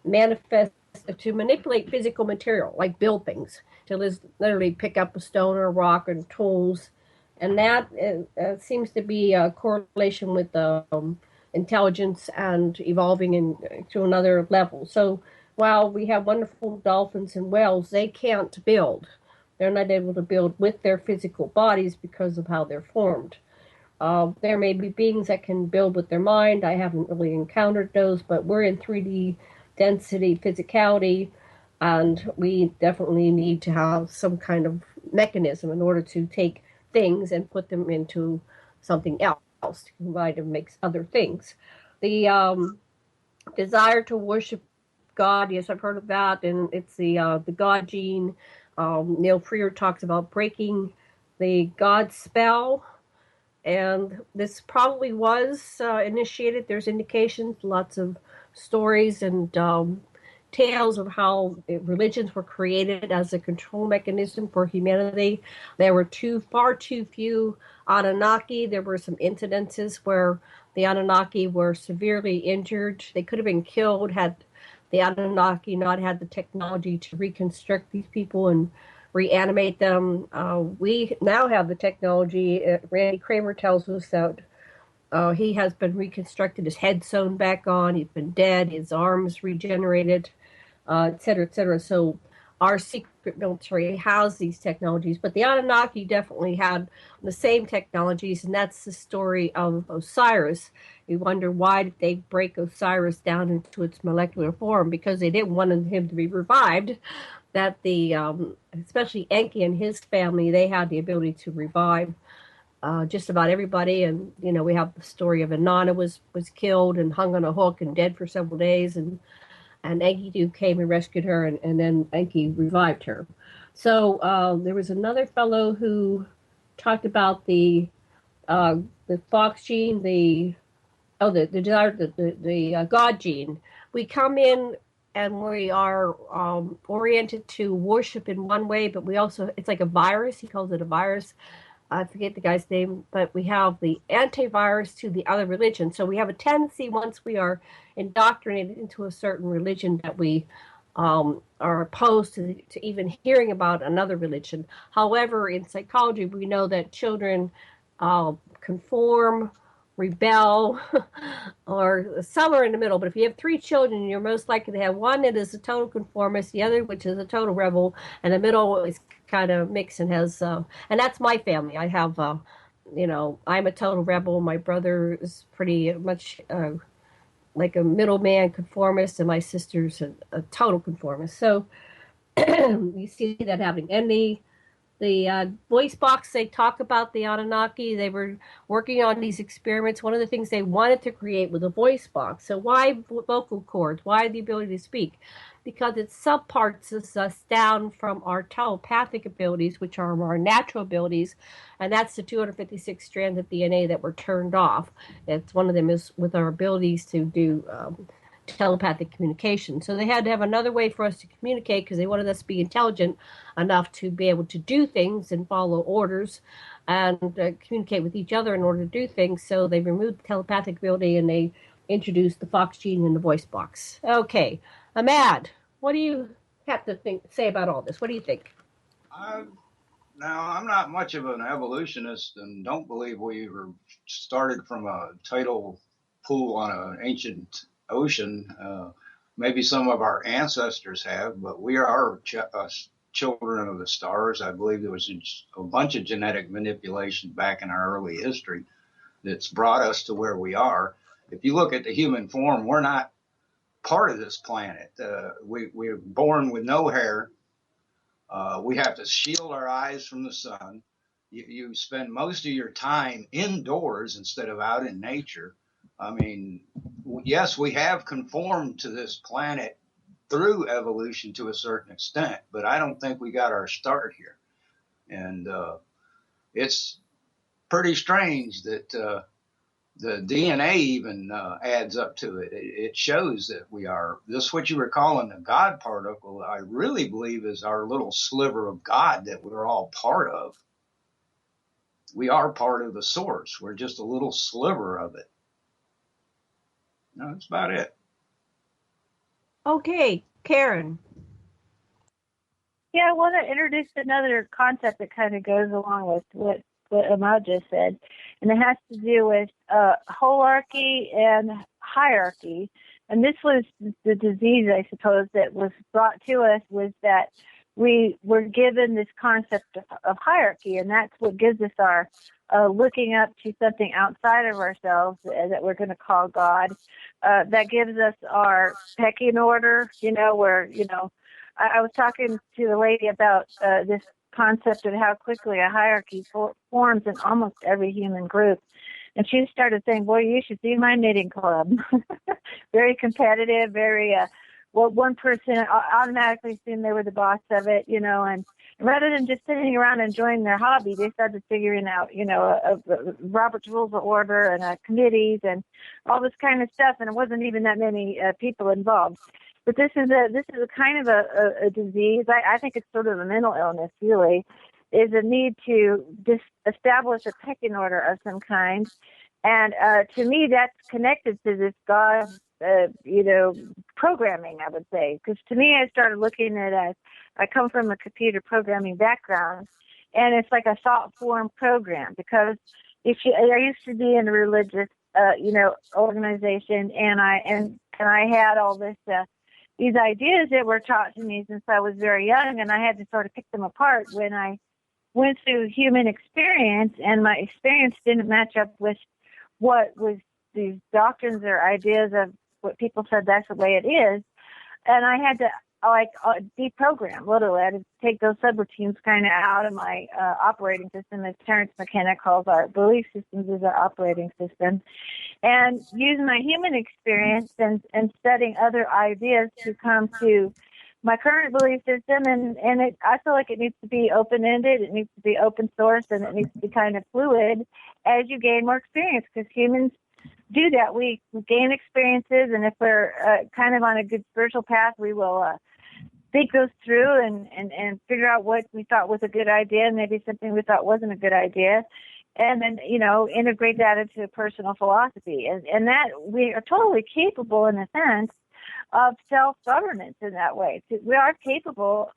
manifest, to manipulate physical material, like build things, to literally pick up a stone or a rock and tools. And that seems to be a correlation with intelligence and evolving to another level. So while we have wonderful dolphins and whales, they can't build. They're not able to build with their physical bodies because of how they're formed. There may be beings that can build with their mind. I haven't really encountered those, but we're in 3D density physicality, and we definitely need to have some kind of mechanism in order to take things and put them into something else to combine and makes other things. The desire to worship God, yes, I've heard of that, and it's the God gene. Neil Freer talks about breaking the God spell, and this probably was initiated. There's indications, lots of stories and tales of how religions were created as a control mechanism for humanity. There were far too few Anunnaki. There were some incidences where the Anunnaki were severely injured. They could have been killed had the Anunnaki not had the technology to reconstruct these people and reanimate them. We now have the technology. Randy Kramer tells us that he has been reconstructed, his head sewn back on, he's been dead, his arms regenerated, et cetera, et cetera. So our secret military has these technologies, but the Anunnaki definitely had the same technologies, and that's the story of Osiris. You wonder, why did they break Osiris down into its molecular form? Because they didn't want him to be revived. That especially Enki and his family, they had the ability to revive just about everybody. And we have the story of Inanna was killed and hung on a hook and dead for several days, and Enkidu came and rescued her, and then Enki revived her. So there was another fellow who talked about the Fox gene, the desire, the God gene. We come in and we are oriented to worship in one way, but we also, it's like a virus. He calls it a virus. I forget the guy's name, but we have the antivirus to the other religion. So we have a tendency, once we are indoctrinated into a certain religion, that we are opposed to even hearing about another religion. However, in psychology, we know that children conform rebel, or somewhere in the middle. But if you have three children, you're most likely to have one that is a total conformist, the other which is a total rebel, and the middle is kind of mixed and has. And that's my family. I have, I'm a total rebel. My brother is pretty much like a middleman conformist, and my sister's a total conformist. So you see that happening. And the voice box, they talk about the Anunnaki. They were working on these experiments. One of the things they wanted to create was a voice box. So why vocal cords? Why the ability to speak? Because it subparts us down from our telepathic abilities, which are our natural abilities, and that's the 256 strands of DNA that were turned off. It's one of them is with our abilities to do telepathic communication. So they had to have another way for us to communicate because they wanted us to be intelligent enough to be able to do things and follow orders and communicate with each other in order to do things. So they removed the telepathic ability and they introduced the Fox gene in the voice box. Okay, Ahmad, what do you have to say about all this? What do you think? Now, I'm not much of an evolutionist and don't believe we were started from a tidal pool on an ancient ocean. Maybe some of our ancestors have, but we are children of the stars. I believe there was a bunch of genetic manipulation back in our early history that's brought us to where we are. If you look at the human form, we're not part of this planet. We're born with no hair. We have to shield our eyes from the sun. You spend most of your time indoors instead of out in nature. I mean, yes, we have conformed to this planet through evolution to a certain extent, but I don't think we got our start here. And it's pretty strange that the DNA even adds up to it. It shows that we are, this what you were calling the God particle, I really believe is our little sliver of God that we're all part of. We are part of the source. We're just a little sliver of it. No, that's about it. Okay, Karen. Yeah, I want to introduce another concept that kind of goes along with what Ahmad just said, and it has to do with holarchy and hierarchy. And this was the disease, I suppose, that was brought to us, was that we were given this concept of hierarchy, and that's what gives us our looking up to something outside of ourselves that we're going to call God. That gives us our pecking order, where, I was talking to the lady about this concept of how quickly a hierarchy forms in almost every human group. And she started saying, boy, you should see my knitting club. Very competitive, very, one person automatically assumed they were the boss of it, and rather than just sitting around enjoying their hobby, they started figuring out, Robert's Rules of Order and committees and all this kind of stuff. And it wasn't even that many people involved. But this is a kind of a disease. I think it's sort of a mental illness, really, is a need to establish a pecking order of some kind. And to me, that's connected to this God, programming, I would say. Because to me, I started looking at it as, I come from a computer programming background, and it's like a thought form program. Because I used to be in a religious, organization, and I had all this. These ideas that were taught to me since I was very young, and I had to sort of pick them apart when I went through human experience, and my experience didn't match up with what was these doctrines or ideas of what people said that's the way it is. And I had to deprogram, literally. I had to take those subroutines kind of out of my operating system, as Terrence McKenna calls our belief systems as our operating system, and use my human experience and studying other ideas to come to my current belief system. And I feel like it needs to be open-ended, it needs to be open source, and it needs to be kind of fluid as you gain more experience, because humans do that. We gain experiences, and if we're kind of on a good spiritual path, we will think those through and figure out what we thought was a good idea, and maybe something we thought wasn't a good idea, and then, integrate that into a personal philosophy. And that we are totally capable, in a sense, of self-governance in that way. We are capable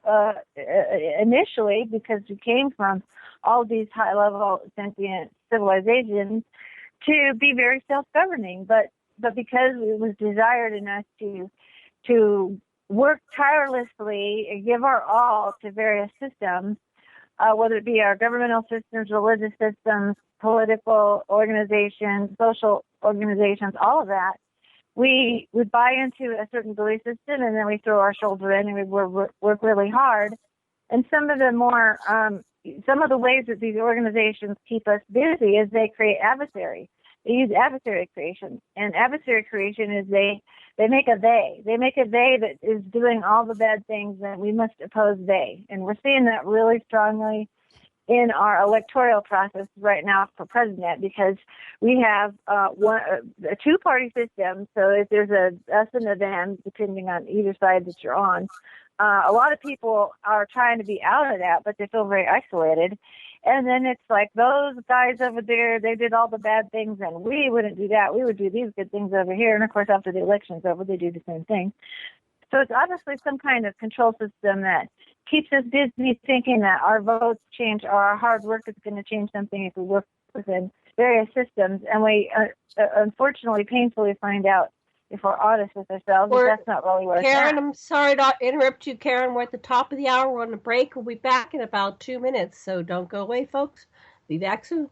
initially, because we came from all these high-level sentient civilizations, to be very self-governing, but because it was desired in us to work tirelessly and give our all to various systems, whether it be our governmental systems, religious systems, political organizations, social organizations, all of that, we would buy into a certain belief system, and then we throw our shoulder in and we work really hard. And some of the ways that these organizations keep us busy is they create adversary. They use adversary creation, and adversary creation is they make a they. They make a they that is doing all the bad things, and we must oppose they. And we're seeing that really strongly in our electoral process right now for president, because we have a two-party system. So if there's us and a them, depending on either side that you're on, a lot of people are trying to be out of that, but they feel very isolated. And then it's like, those guys over there, they did all the bad things, and we wouldn't do that. We would do these good things over here. And, of course, after the election's over, they do the same thing. So it's obviously some kind of control system that keeps us busy thinking that our votes change or our hard work is going to change something if we work within various systems. And we unfortunately, painfully find out, if we're honest with ourselves, that that's not really where Karen, it's at. I'm sorry to interrupt you, Karen. We're at the top of the hour. We're on a break. We'll be back in about 2 minutes, so don't go away, folks. Be back soon.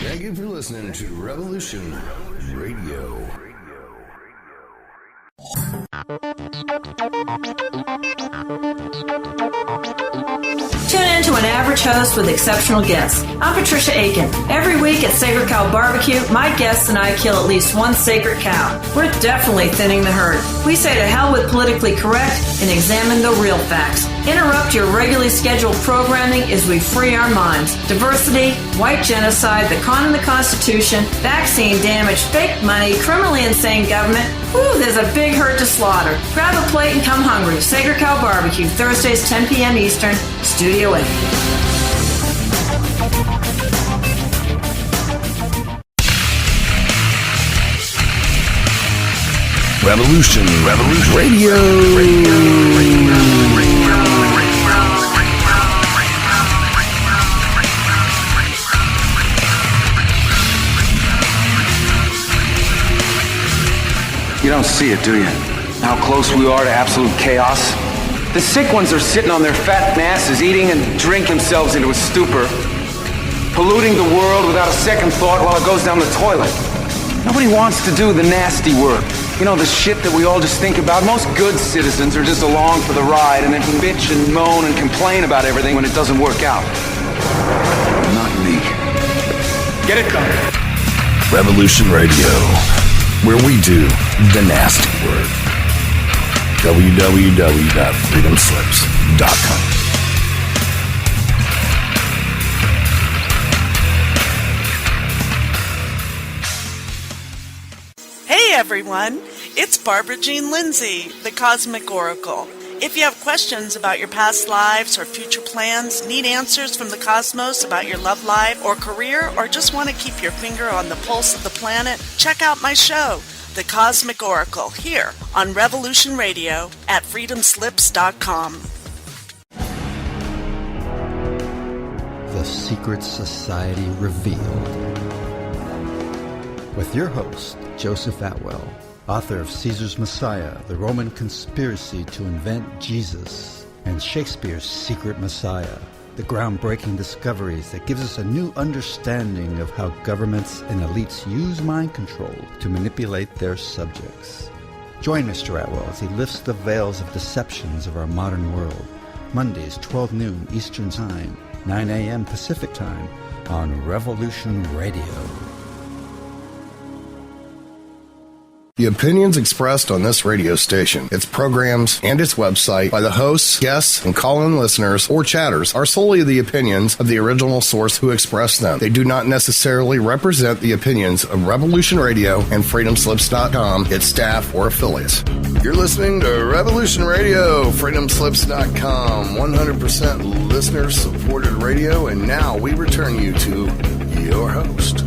Thank you for listening to Revolution Radio. Tune in to an average host with exceptional guests. I'm Patricia Aiken. Every week at Sacred Cow Barbecue, my guests and I kill at least one sacred cow. We're definitely thinning the herd. We say to hell with politically correct and examine the real facts. Interrupt your regularly scheduled programming as we free our minds. Diversity, white genocide, the con and the Constitution, vaccine damage, fake money, criminally insane government. Whew, there's a big herd to slaughter. Grab a plate and come hungry. Sacred Cow Barbecue, Thursdays 10 p.m. Eastern, Studio A. Revolution Radio. You don't see it, do you? How close we are to absolute chaos? The sick ones are sitting on their fat masses, eating and drink themselves into a stupor, polluting the world without a second thought while it goes down the toilet. Nobody wants to do the nasty work. You know, the shit that we all just think about. Most good citizens are just along for the ride and then bitch and moan and complain about everything when it doesn't work out. Not me. Get it done. Revolution Radio, where we do the nasty work. www.freedomslips.com. Hey everyone, it's Barbara Jean Lindsay, the Cosmic Oracle. If you have questions about your past lives or future plans, need answers from the cosmos about your love life or career, or just want to keep your finger on the pulse of the planet, check out my show, The Cosmic Oracle, here on Revolution Radio at freedomslips.com. The Secret Society Revealed. With your host, Joseph Atwell, author of Caesar's Messiah, The Roman Conspiracy to Invent Jesus, and Shakespeare's Secret Messiah, the groundbreaking discoveries that gives us a new understanding of how governments and elites use mind control to manipulate their subjects. Join Mr. Atwell as he lifts the veils of deceptions of our modern world. Mondays, 12 noon Eastern Time, 9 a.m. Pacific Time on Revolution Radio. The opinions expressed on this radio station, its programs, and its website by the hosts, guests, and call-in listeners or chatters are solely the opinions of the original source who expressed them. They do not necessarily represent the opinions of Revolution Radio and FreedomSlips.com, its staff, or affiliates. You're listening to Revolution Radio, FreedomSlips.com, 100% listener-supported radio, and now we return you to your host.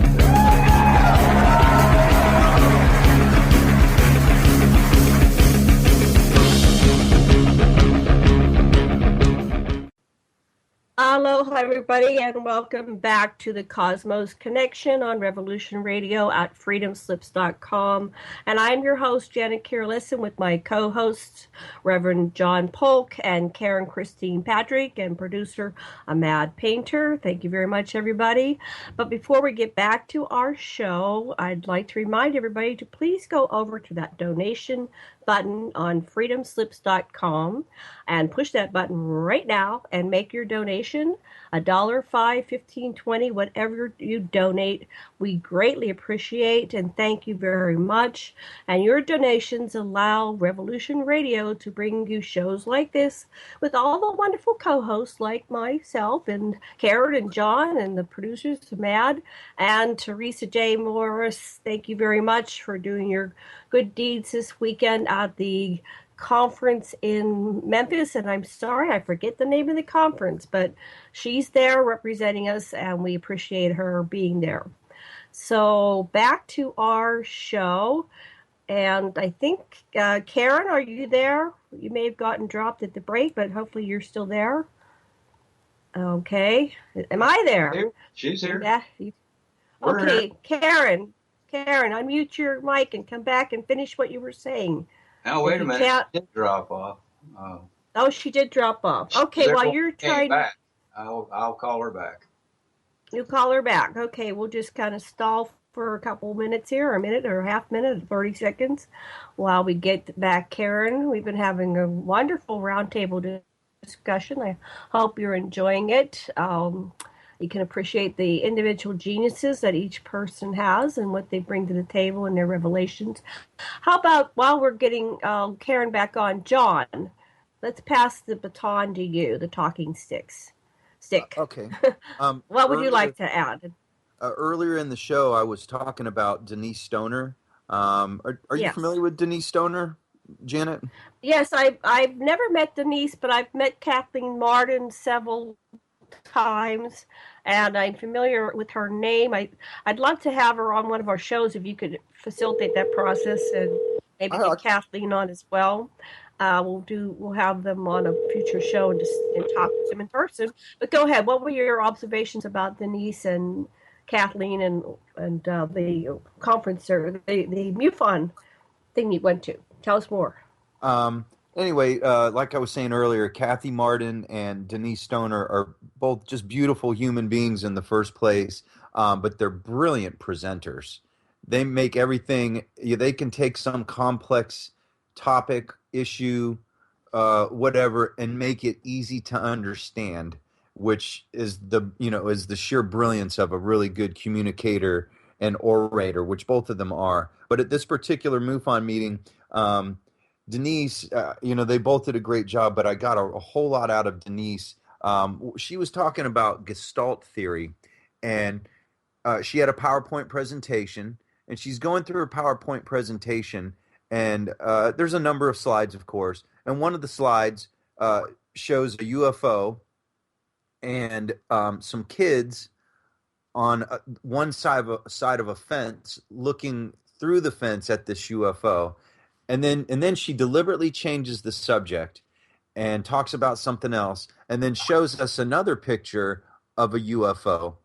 Aloha, everybody, and welcome back to the Cosmos Connection on Revolution Radio at freedomslips.com. And I'm your host, Janet Kirlison, with my co-hosts, Reverend John Polk and Karen Christine Patrick, and producer Ahmad Painter. Thank you very much, everybody. But before we get back to our show, I'd like to remind everybody to please go over to that donation button on freedomslips.com and push that button right now and make your donation. $1, $5, $15, $20, whatever you donate, we greatly appreciate and thank you very much. And your donations allow Revolution Radio to bring you shows like this with all the wonderful co-hosts like myself and Karen and John and the producers, Mad and Teresa J. Morris. Thank you very much for doing your good deeds this weekend at the conference in Memphis, and I'm sorry I forget the name of the conference, but she's there representing us and we appreciate her being there. So back to our show, and I think Karen, are you there? You may have gotten dropped at the break, but hopefully you're still there. Okay, am I there? She's here. Okay, Karen, unmute your mic and come back and finish what you were saying. Now, wait a minute. She did drop off. Oh, she did drop off. Okay, while you're trying... Back. I'll call her back. You call her back. Okay, we'll just kind of stall for a couple minutes here, a minute or a half minute, 30 seconds, while we get back Karen. We've been having a wonderful roundtable discussion. I hope you're enjoying it. You can appreciate the individual geniuses that each person has and what they bring to the table in their revelations. How about, while we're getting Karen back on, John, let's pass the baton to you, the talking stick. Okay. What would you like to add? Earlier in the show, I was talking about Denise Stoner. Are you familiar with Denise Stoner, Janet? Yes, I've never met Denise, but I've met Kathleen Martin several times, and I'm familiar with her name. I'd love to have her on one of our shows if you could facilitate that process, and maybe get Kathleen on as well. We'll have them on a future show and talk to them in person. But go ahead. What were your observations about Denise and Kathleen and the conference or the MUFON thing you went to? Tell us more. Anyway, like I was saying earlier, Kathy Martin and Denise Stoner are both just beautiful human beings in the first place, but they're brilliant presenters. They make everything, they can take some complex topic, issue, whatever, and make it easy to understand, which is the sheer brilliance of a really good communicator and orator, which both of them are. But at this particular MUFON meeting, Denise, they both did a great job, but I got a whole lot out of Denise. She was talking about Gestalt theory, and she had a PowerPoint presentation, and she's going through her PowerPoint presentation, and there's a number of slides, of course, and one of the slides shows a UFO and some kids on one side of a fence looking through the fence at this UFO. And then she deliberately changes the subject and talks about something else, and then shows us another picture of a UFO.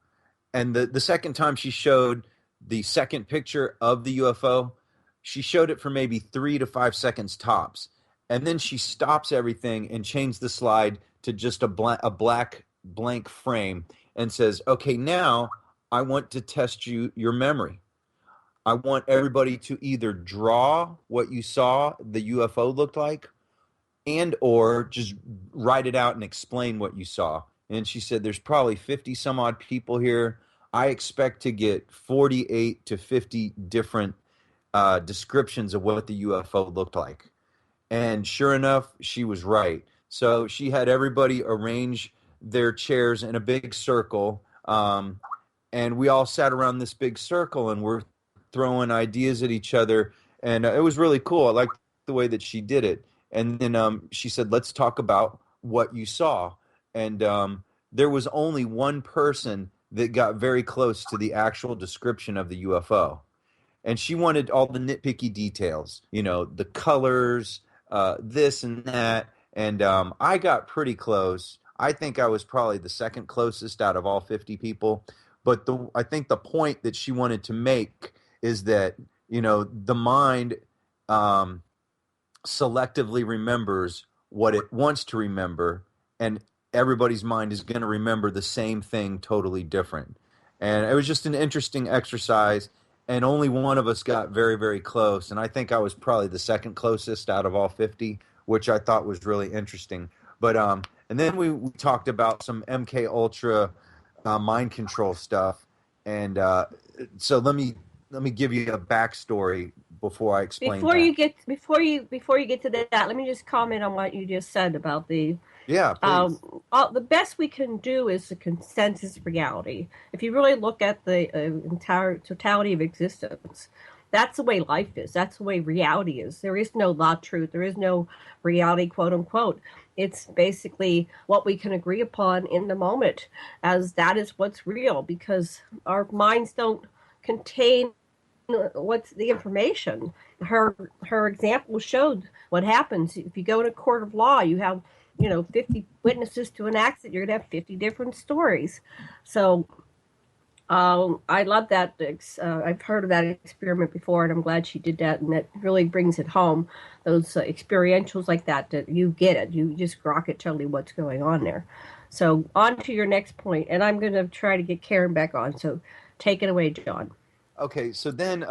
And the second time she showed the second picture of the UFO, she showed it for maybe 3 to 5 seconds tops. And then she stops everything and changes the slide to just a black blank frame and says, okay, now I want to test your memory. I want everybody to either draw what you saw the UFO looked like and or just write it out and explain what you saw. And she said there's probably 50 some odd people here. I expect to get 48 to 50 different descriptions of what the UFO looked like. And sure enough, she was right. So she had everybody arrange their chairs in a big circle. And we all sat around this big circle and we're throwing ideas at each other. And it was really cool. I liked the way that she did it. And then she said, let's talk about what you saw. And there was only one person that got very close to the actual description of the UFO. And she wanted all the nitpicky details, the colors, this and that. And I got pretty close. I think I was probably the second closest out of all 50 people. But I think the point that she wanted to make is that, the mind selectively remembers what it wants to remember, and everybody's mind is going to remember the same thing totally different. And it was just an interesting exercise, and only one of us got very, very close. And I think I was probably the second closest out of all 50, which I thought was really interesting. But and then we talked about some MK Ultra mind control stuff, and so let me give you a backstory before I explain Before that. you get to that, let me just comment on what you just said about the Yeah, please. the best we can do is the consensus reality. If you really look at the entire totality of existence, that's the way life is. That's the way reality is. There is no law truth. There is no reality, quote unquote. It's basically what we can agree upon in the moment, as that is what's real, because our minds don't contain what's the information. Her example showed what happens if you go in a court of law. You have 50 witnesses to an accident. You're gonna have 50 different stories. So I love that. I've heard of that experiment before, and I'm glad she did that, and that really brings it home. Those experientials like that you get it. You just grok it totally what's going on there. So on to your next point, and I'm going to try to get Karen back on. So take it away, John. Okay, so then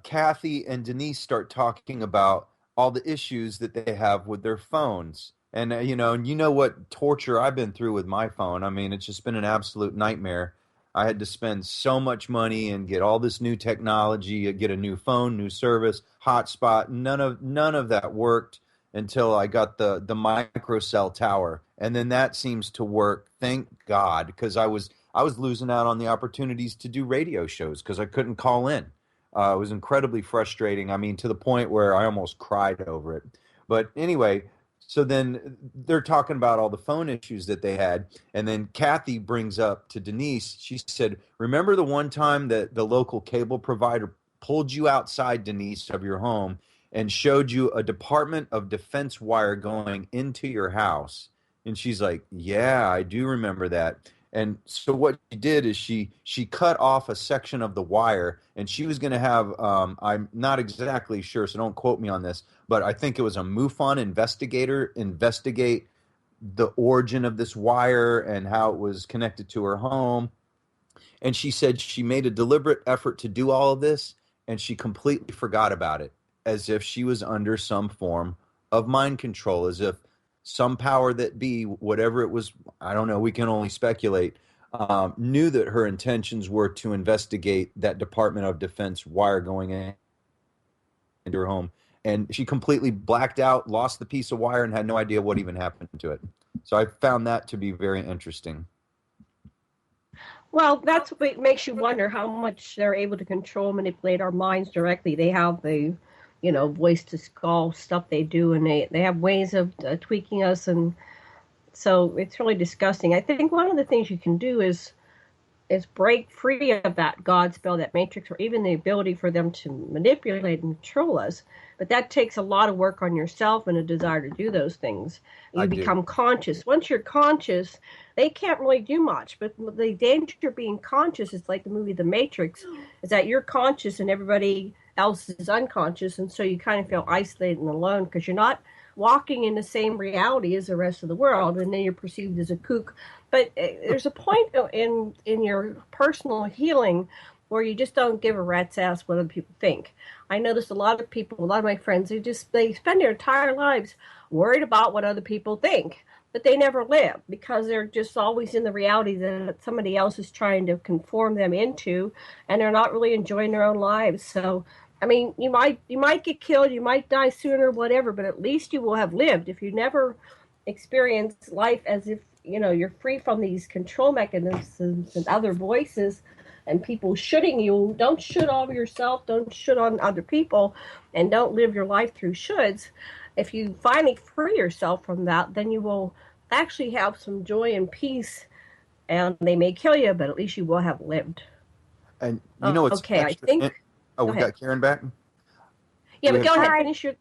Kathy and Denise start talking about all the issues that they have with their phones. And, and you know what torture I've been through with my phone. I mean, it's just been an absolute nightmare. I had to spend so much money and get all this new technology, get a new phone, new service, hotspot. None of that worked until I got the microcell tower. And then that seems to work, thank God, because I was losing out on the opportunities to do radio shows because I couldn't call in. It was incredibly frustrating. I mean, to the point where I almost cried over it. But anyway, so then they're talking about all the phone issues that they had. And then Kathy brings up to Denise, she said, remember the one time that the local cable provider pulled you outside, Denise, of your home and showed you a Department of Defense wire going into your house? And she's like, yeah, I do remember that. And so what she did is she cut off a section of the wire, and she was going to have, I'm not exactly sure, so don't quote me on this, but I think it was a MUFON investigator investigate the origin of this wire and how it was connected to her home. And she said she made a deliberate effort to do all of this, and she completely forgot about it, as if she was under some form of mind control, as if some power that be, whatever it was, I don't know, we can only speculate, knew that her intentions were to investigate that Department of Defense wire going into her home. And she completely blacked out, lost the piece of wire, and had no idea what even happened to it. So I found that to be very interesting. Well, that's what makes you wonder how much they're able to control, manipulate our minds directly. They have the voice to skull stuff they do, and they have ways of tweaking us, and so it's really disgusting. I think one of the things you can do is break free of that God spell, that matrix, or even the ability for them to manipulate and control us. But that takes a lot of work on yourself and a desire to do those things. You become conscious. Once you're conscious, they can't really do much. But the danger of being conscious is like the movie The Matrix, is that you're conscious and everybody else is unconscious, and so you kind of feel isolated and alone because you're not walking in the same reality as the rest of the world, and then you're perceived as a kook. But there's a point in your personal healing where you just don't give a rat's ass what other people think. I notice a lot of my friends, they spend their entire lives worried about what other people think. but they never live because they're just always in the reality that somebody else is trying to conform them into, and they're not really enjoying their own lives. So, I mean, you might get killed, you might die sooner, whatever, but at least you will have lived. If you never experience life as if you're free from these control mechanisms and other voices and people shooting you, don't shoot on yourself, don't shoot on other people, and don't live your life through shoulds. If you finally free yourself from that, then you will actually have some joy and peace, and they may kill you, but at least you will have lived. And it's Okay, I extra. think. Oh, Go we ahead. got Karen back. Yeah, but go ahead. Hi. Finish your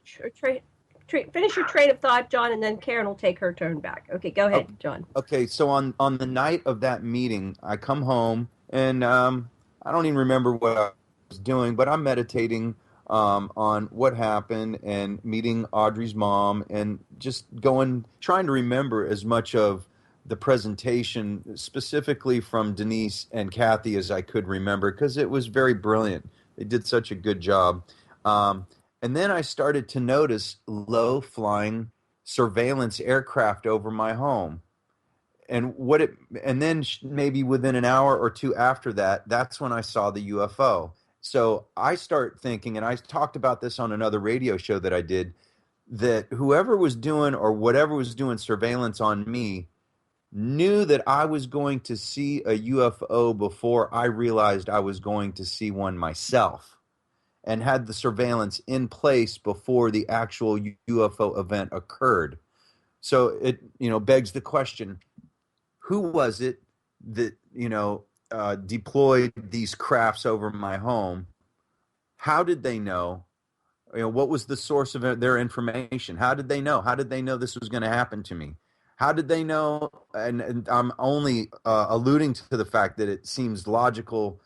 finish your train of thought, John, and then Karen will take her turn back. Okay, go ahead, John. Okay, so on the night of that meeting, I come home and I don't even remember what I was doing, but I'm meditating on what happened and meeting Audrey's mom and just trying to remember as much of the presentation, specifically from Denise and Kathy, as I could remember, because it was very brilliant. They did such a good job. And then I started to notice low-flying surveillance aircraft over my home. And then maybe within an hour or two after that, that's when I saw the UFO. So I start thinking, and I talked about this on another radio show that I did, that whoever was doing or whatever was doing surveillance on me knew that I was going to see a UFO before I realized I was going to see one myself, and had the surveillance in place before the actual UFO event occurred. So it begs the question, who was it that deployed these crafts over my home? How did they know? What was the source of their information? How did they know? How did they know this was going to happen to me? How did they know? And I'm only alluding to the fact that it seems logical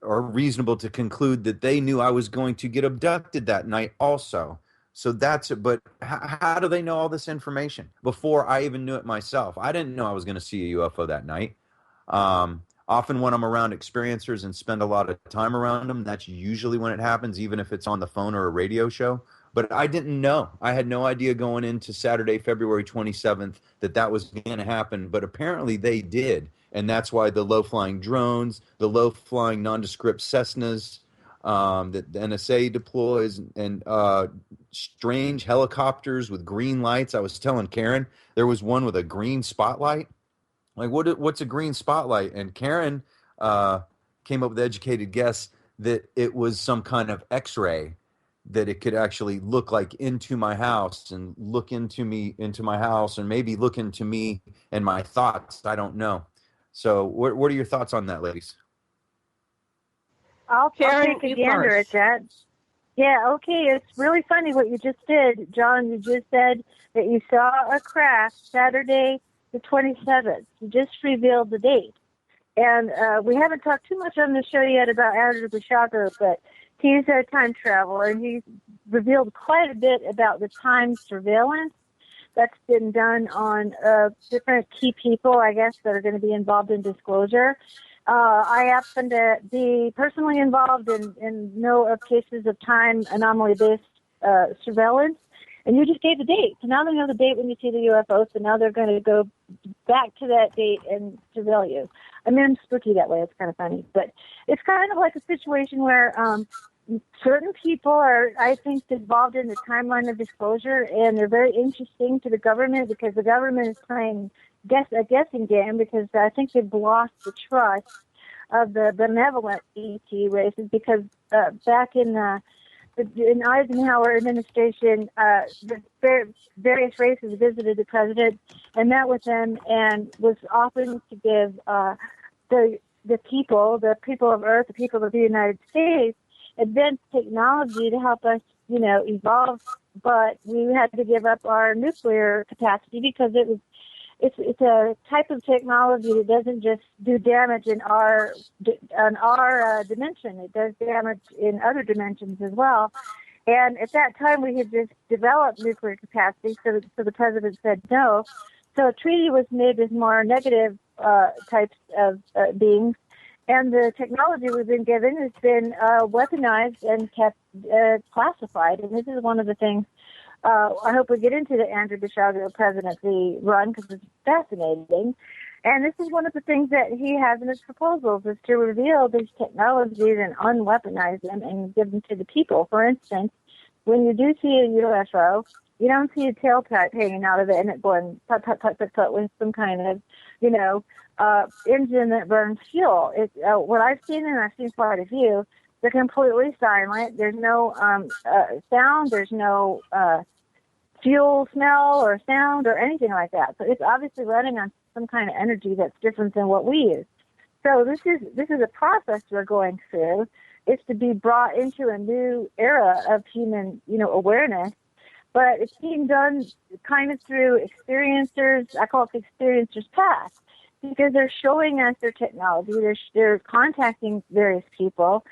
or reasonable to conclude that they knew I was going to get abducted that night also. So that's it. But how do they know all this information before I even knew it myself? I didn't know I was going to see a UFO that night. Often when I'm around experiencers and spend a lot of time around them, that's usually when it happens, even if it's on the phone or a radio show. But I didn't know. I had no idea going into Saturday, February 27th, that was going to happen. But apparently they did. And that's why the low-flying drones, the low-flying nondescript Cessnas that the NSA deploys, and strange helicopters with green lights. I was telling Karen, there was one with a green spotlight. Like, what's a green spotlight? And Karen came up with the educated guess that it was some kind of X-ray, that it could actually look like into my house and look into my house, and maybe look into me and my thoughts. I don't know. So what are your thoughts on that, ladies? I'll Karen, take a you gander first. at that. Yeah, okay. It's really funny what you just did, John. You just said that you saw a crash Saturday the 27th. You just revealed the date. And we haven't talked too much on the show yet about Andrew Bouchard, but he's a time traveler, and he's revealed quite a bit about the time surveillance that's been done on different key people, I guess, that are going to be involved in disclosure. I happen to be personally involved in know of cases of time anomaly-based surveillance, and you just gave the date. So now they know the date when you see the UFO, so now they're going to go back to that date and surveil you. I mean, I'm spooky that way. It's kind of funny. But it's kind of like a situation where certain people are, I think, involved in the timeline of disclosure, and they're very interesting to the government because the government is playing a guessing game, because I think they've lost the trust of the benevolent ET races, because back in Eisenhower administration, the various races visited the president and met with them and was offering to give the people of Earth, the people of the United States, advanced technology to help us, evolve. But we had to give up our nuclear capacity because it's a type of technology that doesn't just do damage in our dimension. It does damage in other dimensions as well. And at that time, we had just developed nuclear capacity, so the president said no. So a treaty was made with more negative types of beings, and the technology we've been given has been weaponized and kept classified. And this is one of the things I hope we get into the Andrew Basiago presidency run because it's fascinating. And this is one of the things that he has in his proposals is to reveal these technologies and unweaponize them and give them to the people. For instance, when you do see a UFO, you don't see a tailpipe hanging out of it and it going put, put, put, put, put with some kind of, engine that burns fuel. What I've seen, and I've seen quite a few, they're completely silent. There's no sound. There's no fuel smell or sound or anything like that. So it's obviously running on some kind of energy that's different than what we use. So this is a process we're going through. It's to be brought into a new era of human, awareness. But it's being done kind of through experiencers. I call it the experiencers path, because they're showing us their technology. They're contacting various people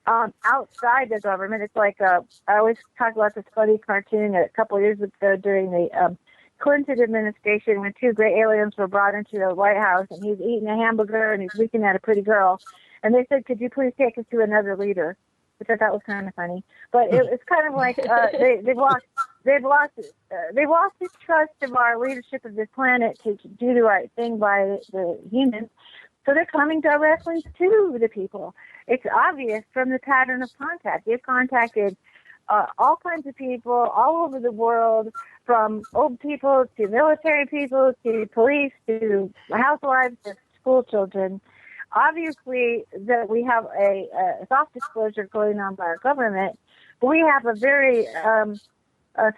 outside the government. It's like I always talk about this funny cartoon a couple of years ago during the Clinton administration when two gray aliens were brought into the White House, and he's eating a hamburger and he's looking at a pretty girl, and they said, "Could you please take us to another leader?" Which I thought was kind of funny. But it's kind of like they've lost the trust of our leadership of this planet to do the right thing by the humans. So they're coming directly to the people. It's obvious from the pattern of contact. They've contacted all kinds of people all over the world, from old people to military people to police to housewives to school children. Obviously, that we have a soft disclosure going on by our government, but we have a very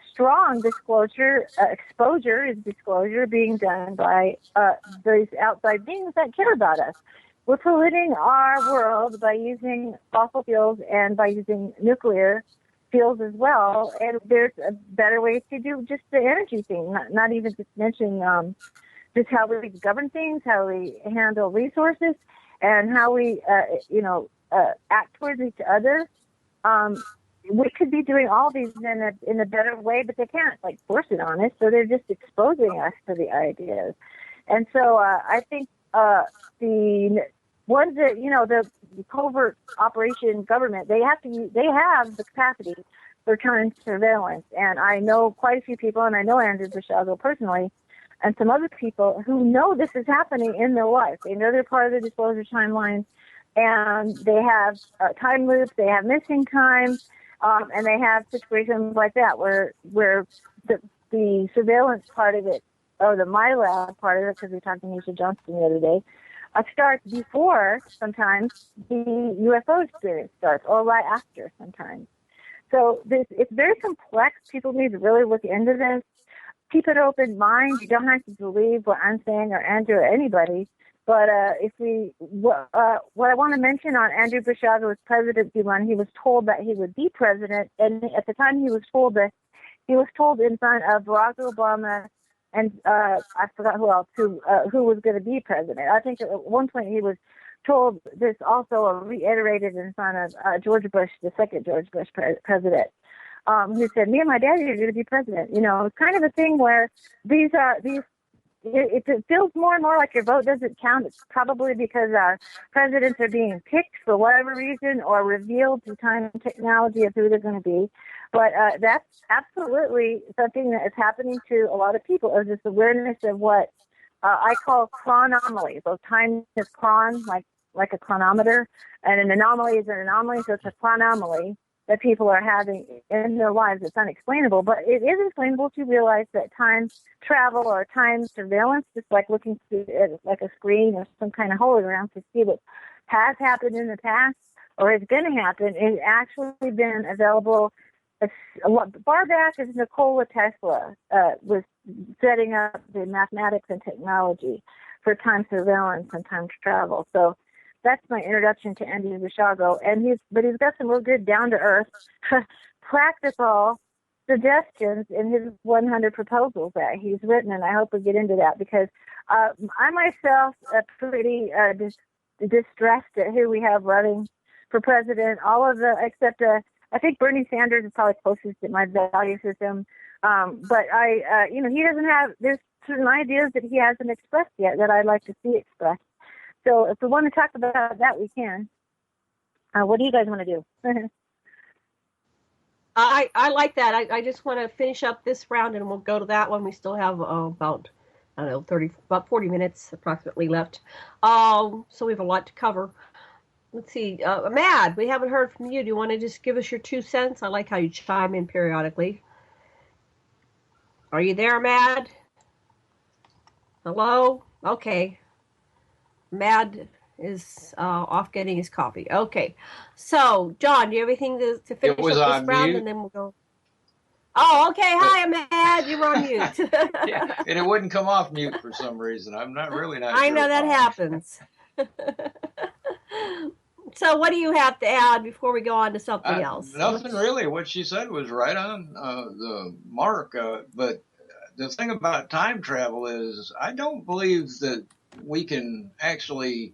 strong disclosure. Exposure is disclosure being done by those outside beings that care about us. We're polluting our world by using fossil fuels and by using nuclear fuels as well. And there's a better way to do just the energy thing, not even just mention just how we govern things, how we handle resources, and how we, act towards each other. We could be doing all these in a better way, but they can't force it on us. So they're just exposing us to the ideas. And so I think the ones that the covert operation government, they have the capacity for time surveillance. And I know quite a few people, and I know Andrew Basiago personally, and some other people who know this is happening in their life. They know they're part of the disclosure timeline, and they have time loops, they have missing time, and they have situations like that where the surveillance part of it, or the MyLab part of it, because we talked to Nisha Johnston the other day, starts before sometimes the UFO experience starts, or right after sometimes. So it's very complex. People need to really look into this. Keep an open mind. You don't have to believe what I'm saying or Andrew or anybody. But what I want to mention on Andrew Basiago's presidency run, he was told that he would be president, and at the time he was told this, he was told in front of Barack Obama and I forgot who else who was going to be president. I think at one point he was told this also, reiterated in front of George Bush, the second George Bush president. Who said, "Me and my daddy are going to be president." It's kind of a thing where it feels more and more like your vote doesn't count. It's probably because presidents are being picked for whatever reason or revealed through time and technology of who they're going to be. But that's absolutely something that is happening to a lot of people, is this awareness of what I call chronomaly. So time is chron, like a chronometer, and an anomaly is an anomaly, so it's a chronomaly that people are having in their lives. It's unexplainable, but it is explainable to realize that time travel or time surveillance, just like looking through like a screen or some kind of hologram to see what has happened in the past or is going to happen, is actually been available as far back as Nikola Tesla was setting up the mathematics and technology for time surveillance and time travel. So that's my introduction to Andrew Basiago, and he's got some real good down-to-earth, practical suggestions in his 100 proposals that he's written, and I hope we get into that because I myself am pretty distressed at who we have running for president. Except I think Bernie Sanders is probably closest to my value system, but he doesn't have. There's certain ideas that he hasn't expressed yet that I'd like to see expressed. So if we want to talk about that, we can. What do you guys want to do? I like that. I just want to finish up this round and we'll go to that one. We still have about, I don't know, about 40 minutes approximately left. So we have a lot to cover. Let's see. Mad, we haven't heard from you. Do you want to just give us your 2 cents? I like how you chime in periodically. Are you there, Mad? Hello? Okay. Mad is off getting his coffee. Okay. So, John, do you have anything to It finish was up this on round? mute. And then we'll go. Oh, okay. Hi, Mad. You're on mute. Yeah, and it wouldn't come off mute for some reason. I'm not I know sure that why. happens. So, what do you have to add before we go on to something else? Nothing really. What she said was right on the mark. But the thing about time travel is, I don't believe that we can actually.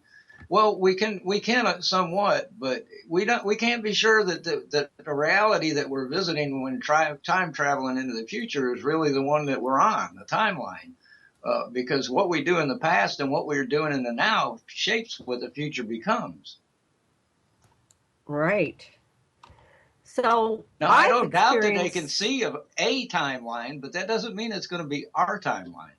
Well, we can somewhat, but we can't be sure that the reality that we're visiting when time traveling into the future is really the one that we're on, the timeline. Because what we do in the past and what we're doing in the now shapes what the future becomes. Right. So Now, I I've don't doubt that they can experienced. see a timeline, but that doesn't mean it's going to be our timeline.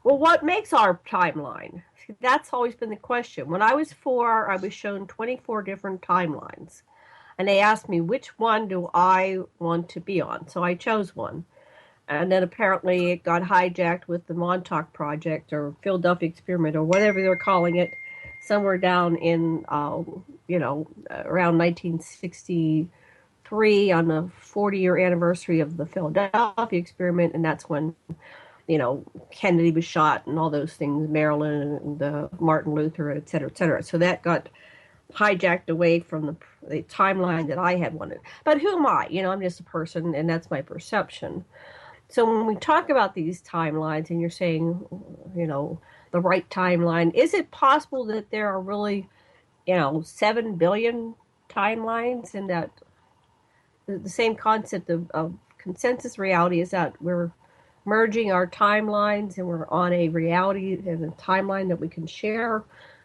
Well, what makes our timeline? See, that's always been the question. When I was 4, I was shown 24 different timelines. And they asked me, which one do I want to be on? So I chose one. And then apparently it got hijacked with the Montauk Project or Philadelphia Experiment or whatever they're calling it, somewhere down in, around 1963 on the 40-year anniversary of the Philadelphia Experiment. And that's when Kennedy was shot and all those things, Maryland and Martin Luther, et cetera, et cetera. So that got hijacked away from the timeline that I had wanted. But who am I? I'm just a person, and that's my perception. So when we talk about these timelines, and you're saying, the right timeline, is it possible that there are really, 7 billion timelines, and that the same concept of consensus reality is that we're merging our timelines and we're on a reality and a timeline that we can share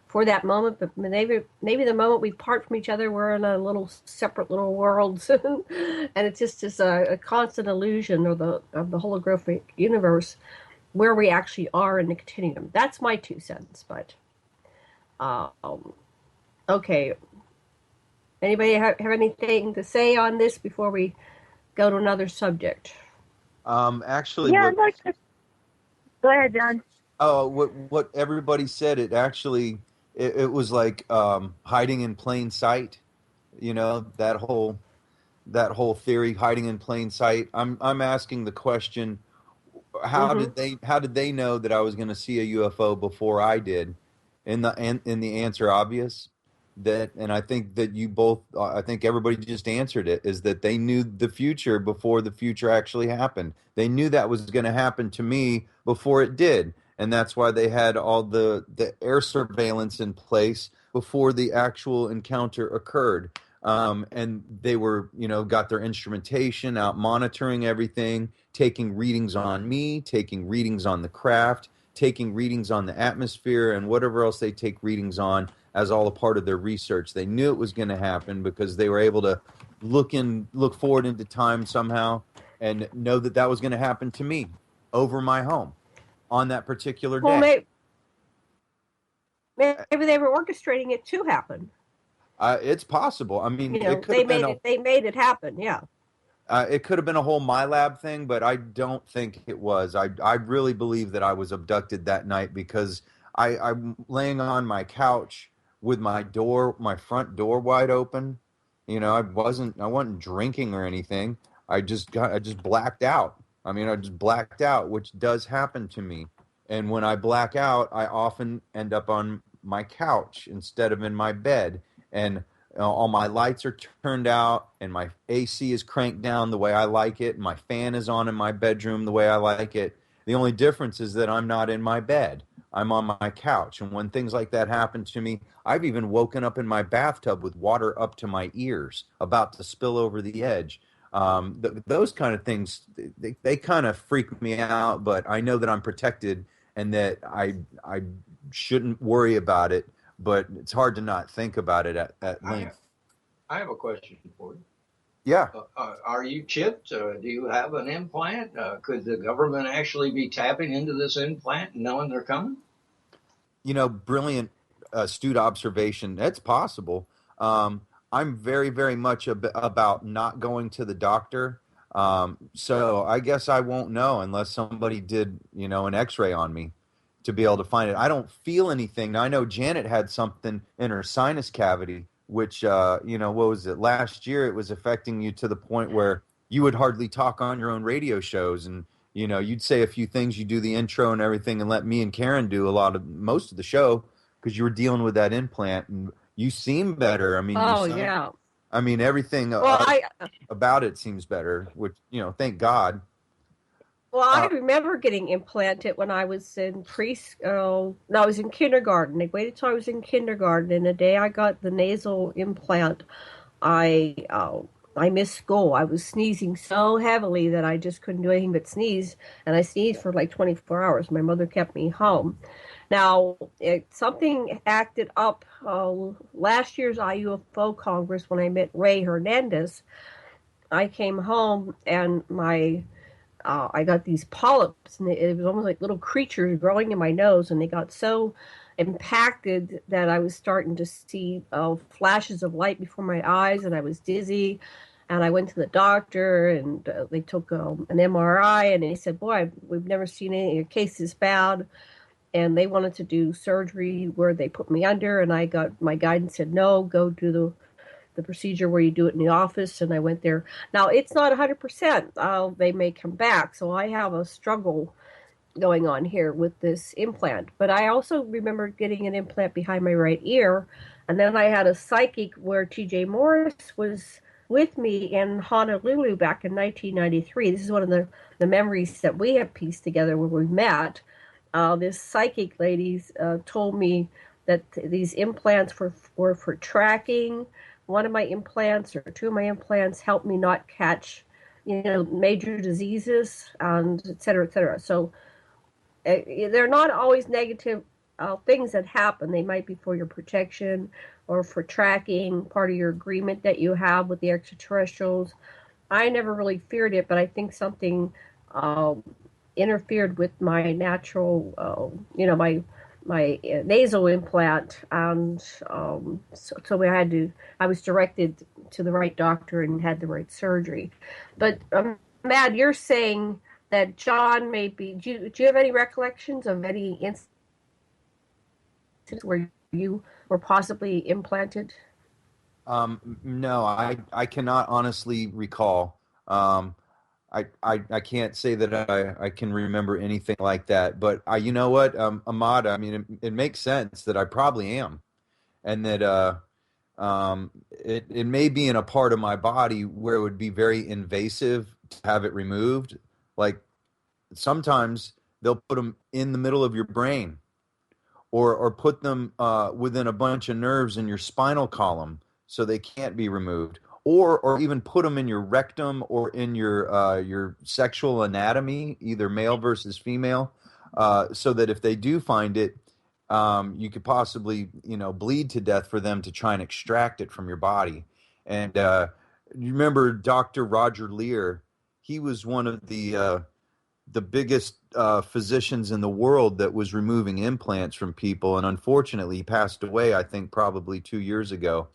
for that moment, but maybe the moment we part from each other, we're in a little separate little worlds, and it's just a constant illusion of the holographic universe where we actually are in the continuum. That's my 2 cents. But okay, anybody have anything to say on this before we go to another subject? Actually, Yeah, I'd like to. Go ahead, John. oh, what everybody said, it was like hiding in plain sight. That whole theory, hiding in plain sight. I'm asking the question, Mm-hmm. how did they know that I was going to see a UFO before I did? And the answer obvious, that, and I think that you both, I think everybody just answered it, is that they knew the future before the future actually happened. They knew that was going to happen to me before it did, and that's why they had all the air surveillance in place before the actual encounter occurred. And they were, got their instrumentation out, monitoring everything, taking readings on me, taking readings on the craft, taking readings on the atmosphere, and whatever else they take readings on, as all a part of their research. They knew it was going to happen because they were able to look forward into time somehow, and know that that was going to happen to me over my home on that particular Well, day. maybe they were orchestrating it to happen. It's possible. I mean, it could They have been made it. They made it happen. Yeah. it could have been a whole my lab thing, but I don't think it was. I really believe that I was abducted that night because I'm laying on my couch with my front door wide open. I wasn't drinking or anything. I just blacked out. I mean, I just blacked out, which does happen to me. And when I black out, I often end up on my couch instead of in my bed. And all my lights are turned out, and my AC is cranked down the way I like it, and my fan is on in my bedroom the way I like it. The only difference is that I'm not in my bed. I'm on my couch. And when things like that happen to me, I've even woken up in my bathtub with water up to my ears, about to spill over the edge. Those kind of things, they kind of freak me out, but I know that I'm protected and that I shouldn't worry about it, but it's hard to not think about it at I have, length. I have a question for you. Yeah. Are you chipped? Do you have an implant? Could the government actually be tapping into this implant and knowing they're coming? Brilliant, astute observation. That's possible. I'm very, very much about not going to the doctor. So I guess I won't know unless somebody did, an X-ray on me to be able to find it. I don't feel anything. Now I know Janet had something in her sinus cavity, which, what was it? Last year it was affecting you to the point where you would hardly talk on your own radio shows, and you'd say a few things, you do the intro and everything, and let me and Karen do most of the show because you were dealing with that implant, and you seem better. I mean, you Oh sound. yeah. I mean, everything Well, about it seems better, which thank God. I remember getting implanted when I was in preschool. No, I was in kindergarten. They waited till I was in kindergarten, and the day I got the nasal implant, I uh, I missed school. I was sneezing so heavily that I just couldn't do anything but sneeze, and I sneezed for like 24 hours. My mother kept me home. Now, something acted up last year's IUFO Congress when I met Ray Hernandez. I came home and I got these polyps, and it was almost like little creatures growing in my nose, and they got so impacted that I was starting to see flashes of light before my eyes, and I was dizzy. And I went to the doctor, and they took an MRI, and they said, "Boy, we've never seen any of your case this bad." And they wanted to do surgery where they put me under, and I got my guidance said, "No, go do the procedure where you do it in the office." And I went there. Now it's not 100%. They may come back, so I have a struggle going on here with this implant. But I also remember getting an implant behind my right ear, and then I had a psychic where TJ Morris was with me in Honolulu back in 1993. This is one of the memories that we have pieced together where we met. This psychic lady told me that these implants were for tracking. One of my implants or two of my implants helped me not catch, major diseases and et cetera, et cetera. So they're not always negative things that happen. They might be for your protection or for tracking, part of your agreement that you have with the extraterrestrials. I never really feared it, but I think something interfered with my natural, my nasal implant, and so I was directed to the right doctor and had the right surgery. But Matt, you're saying that John may be. Do you have any recollections of any instances where you were possibly implanted? No, I cannot honestly recall. I can't say that I can remember anything like that. But you know what, Ahmad, I mean, it makes sense that I probably am, and that it may be in a part of my body where it would be very invasive to have it removed. Like sometimes they'll put them in the middle of your brain, or put them within a bunch of nerves in your spinal column so they can't be removed, or even put them in your rectum or in your sexual anatomy, either male versus female, so that if they do find it, you could possibly bleed to death for them to try and extract it from your body. And you remember Dr. Roger Lear? He was one of the biggest physicians in the world that was removing implants from people, and unfortunately he passed away, I think probably 2 years ago.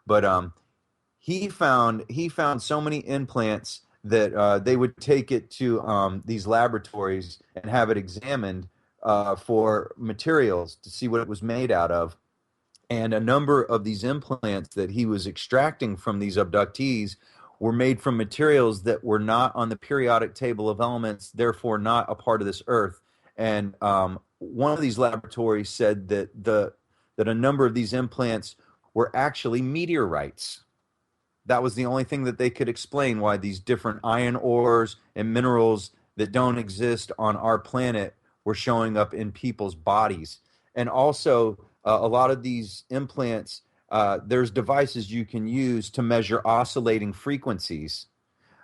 But he found so many implants that they would take it to these laboratories and have it examined for materials to see what it was made out of. And a number of these implants that he was extracting from these abductees were made from materials that were not on the periodic table of elements, therefore not a part of this earth. And one of these laboratories said that a number of these implants were actually meteorites. That was the only thing that they could explain why these different iron ores and minerals that don't exist on our planet were showing up in people's bodies. And also, a lot of these implants, there's devices you can use to measure oscillating frequencies.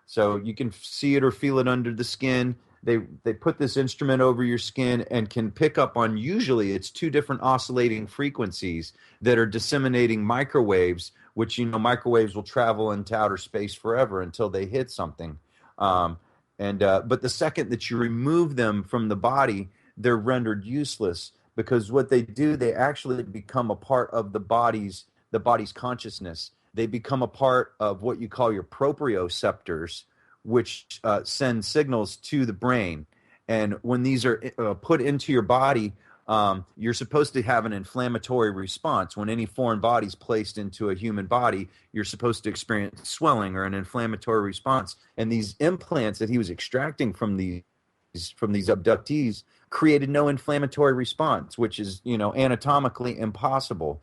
So you can see it or feel it under the skin. They put this instrument over your skin and can pick up on, usually it's two different oscillating frequencies that are disseminating microwaves, which, microwaves will travel into outer space forever until they hit something. But the second that you remove them from the body, they're rendered useless, because what they do, they actually become a part of the body's consciousness. They become a part of what you call your proprioceptors, which send signals to the brain. And when these are put into your body, you're supposed to have an inflammatory response. When any foreign body is placed into a human body, you're supposed to experience swelling or an inflammatory response. And these implants that he was extracting from these abductees created no inflammatory response, which is, anatomically impossible.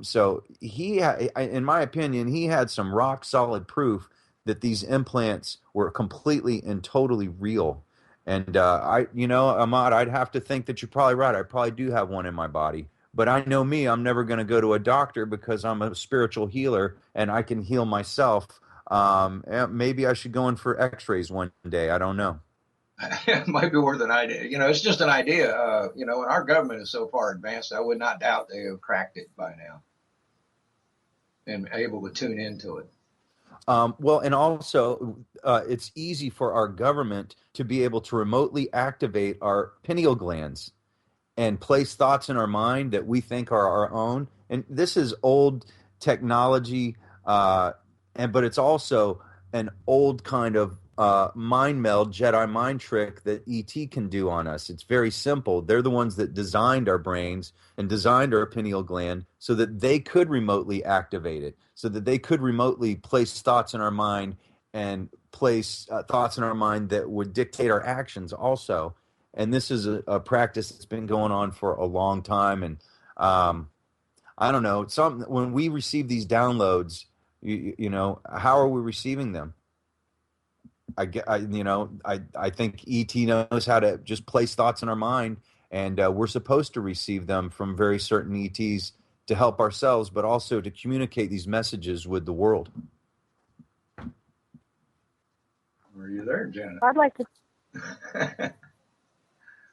So in my opinion, he had some rock solid proof that these implants were completely and totally real. And Ahmad, I'd have to think that you're probably right. I probably do have one in my body. But I know me, I'm never going to go to a doctor because I'm a spiritual healer and I can heal myself. Maybe I should go in for x-rays one day. I don't know. It might be worth an idea. It's just an idea. And our government is so far advanced, I would not doubt they have cracked it by now and able to tune into it. Well, and also, it's easy for our government to be able to remotely activate our pineal glands and place thoughts in our mind that we think are our own. And this is old technology, but it's also an old kind of mind meld, Jedi mind trick that ET can do on us. It's very simple. They're the ones that designed our brains and designed our pineal gland so that they could remotely activate it, so that they could remotely place thoughts in our mind and place thoughts in our mind that would dictate our actions also. And this is a practice that's been going on for a long time. And I don't know, when we receive these downloads, how are we receiving them? I think ET knows how to just place thoughts in our mind, and we're supposed to receive them from very certain ETs to help ourselves, but also to communicate these messages with the world. Are you there, Janet? I'd like to. I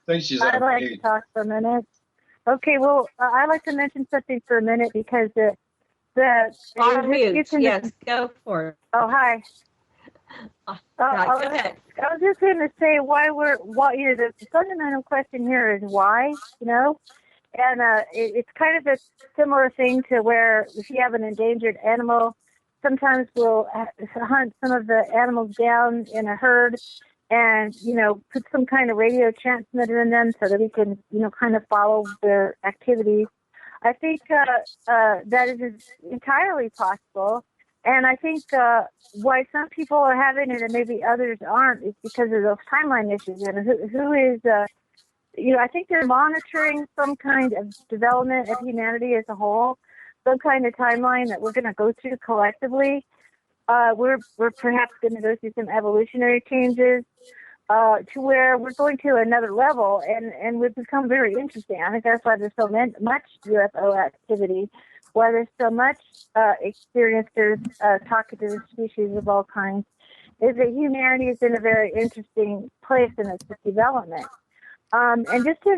think she's I'd like to talk for a minute. Okay, well, I'd like to mention something for a minute because the on mute. Yes, go for it. Oh, hi. Right, go ahead. I was just going to say the fundamental question here is why, and it's kind of a similar thing to where if you have an endangered animal, sometimes we'll hunt some of the animals down in a herd and, put some kind of radio transmitter in them so that we can, kind of follow their activities. I think that is entirely possible. And I think why some people are having it and maybe others aren't is because of those timeline issues. And who is, I think they're monitoring some kind of development of humanity as a whole, some kind of timeline that we're going to go through collectively. We're perhaps going to go through some evolutionary changes to where we're going to another level, and we've become very interesting. I think that's why there's so much UFO activity. Why there's so much experiencers talking to the species of all kinds, is that humanity is in a very interesting place in its development. And just to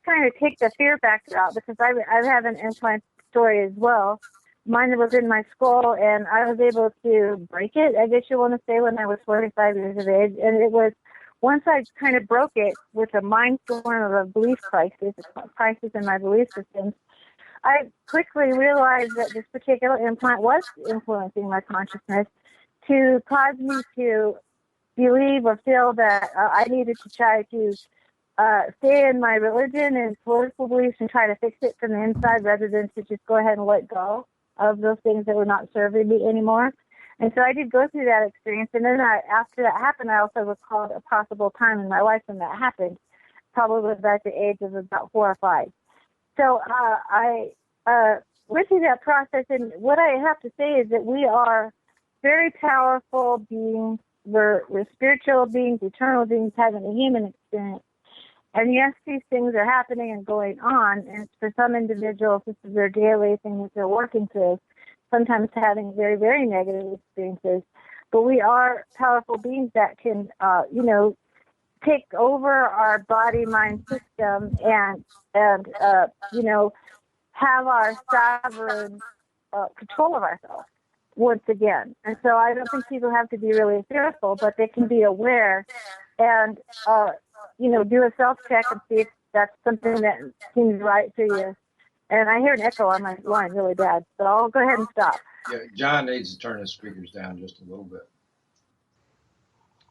kind of take the fear factor out, because I have an implant story as well. Mine was in my skull, and I was able to break it, I guess you want to say, when I was 45 years of age. And it was, once I kind of broke it with a mind storm of a belief crisis in my belief systems, I quickly realized that this particular implant was influencing my consciousness to cause me to believe or feel that I needed to try to stay in my religion and political beliefs and try to fix it from the inside rather than to just go ahead and let go of those things that were not serving me anymore. And so I did go through that experience. And then after that happened, I also recalled a possible time in my life when that happened, probably about the age of about 4 or 5. So I went through that process, and what I have to say is that we are very powerful beings. We're spiritual beings, eternal beings having a human experience. And yes, these things are happening and going on, and for some individuals, this is their daily thing that they're working through, sometimes having very, very negative experiences. But we are powerful beings that can, take over our body-mind system and have our sovereign control of ourselves once again. And so I don't think people have to be really fearful, but they can be aware and, do a self-check and see if that's something that seems right to you. And I hear an echo on my line really bad, so I'll go ahead and stop. Yeah, John needs to turn his speakers down just a little bit.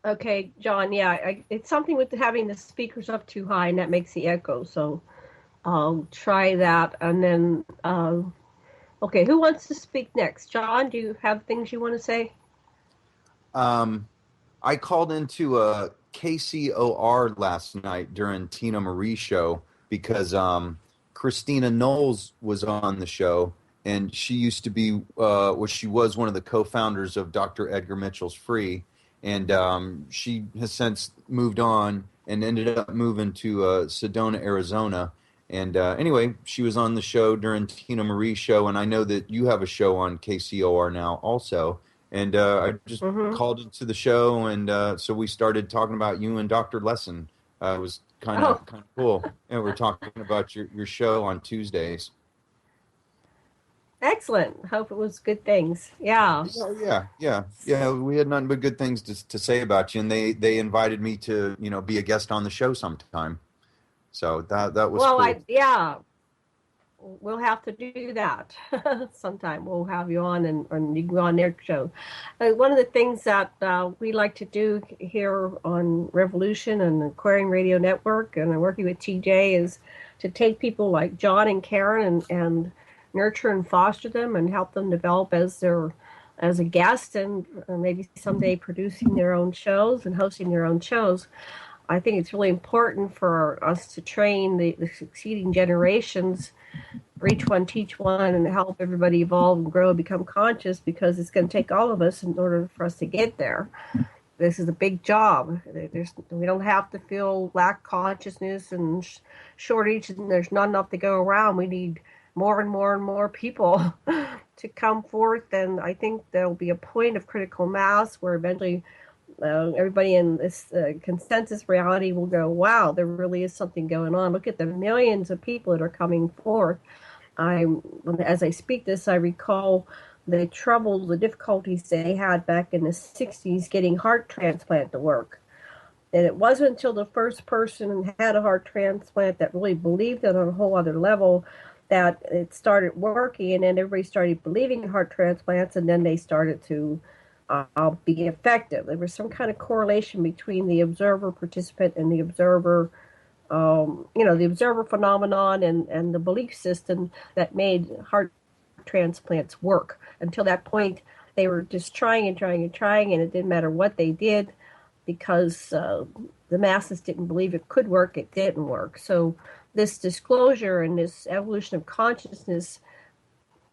Okay, John, yeah, it's something with having the speakers up too high, and that makes the echo, so I'll try that. And then, okay, who wants to speak next? John, do you have things you want to say? I called into a KCOR last night during Tina Marie's show because Christina Knowles was on the show, and she used to be, she was one of the co-founders of Dr. Edgar Mitchell's Free, and she has since moved on and ended up moving to Sedona, Arizona. And anyway, she was on the show during Tina Marie's show, and I know that you have a show on KCOR now also. And I just called into the show, and so we started talking about you and Dr. Lesson. It was kind of cool. And we're talking about your show on Tuesdays. Excellent. Hope it was good things. Yeah. Yeah. We had nothing but good things to say about you, and they invited me to be a guest on the show sometime. So that was cool. We'll have to do that sometime. We'll have you on, and you can go on their show. One of the things that we like to do here on Revolution and the Aquarian Radio Network, and I'm working with TJ, is to take people like John and Karen and nurture and foster them and help them develop as a guest, and maybe someday producing their own shows and hosting their own shows. I think it's really important for us to train the succeeding generations, reach one, teach one, and help everybody evolve and grow and become conscious, because it's going to take all of us in order for us to get there. This is a big job. We don't have to feel lack consciousness and shortage, and there's not enough to go around. We need more and more and more people to come forth, and I think there'll be a point of critical mass where eventually everybody in this consensus reality will go, wow, there really is something going on. Look at the millions of people that are coming forth. As I speak this, I recall the trouble, the difficulties they had back in the 60s getting heart transplant to work. And it wasn't until the first person had a heart transplant that really believed it on a whole other level that it started working, and then everybody started believing in heart transplants, and then they started to be effective. There was some kind of correlation between the observer participant and the observer, the observer phenomenon and the belief system that made heart transplants work. Until that point, they were just trying, and it didn't matter what they did, because the masses didn't believe it could work, it didn't work. So this disclosure and this evolution of consciousness,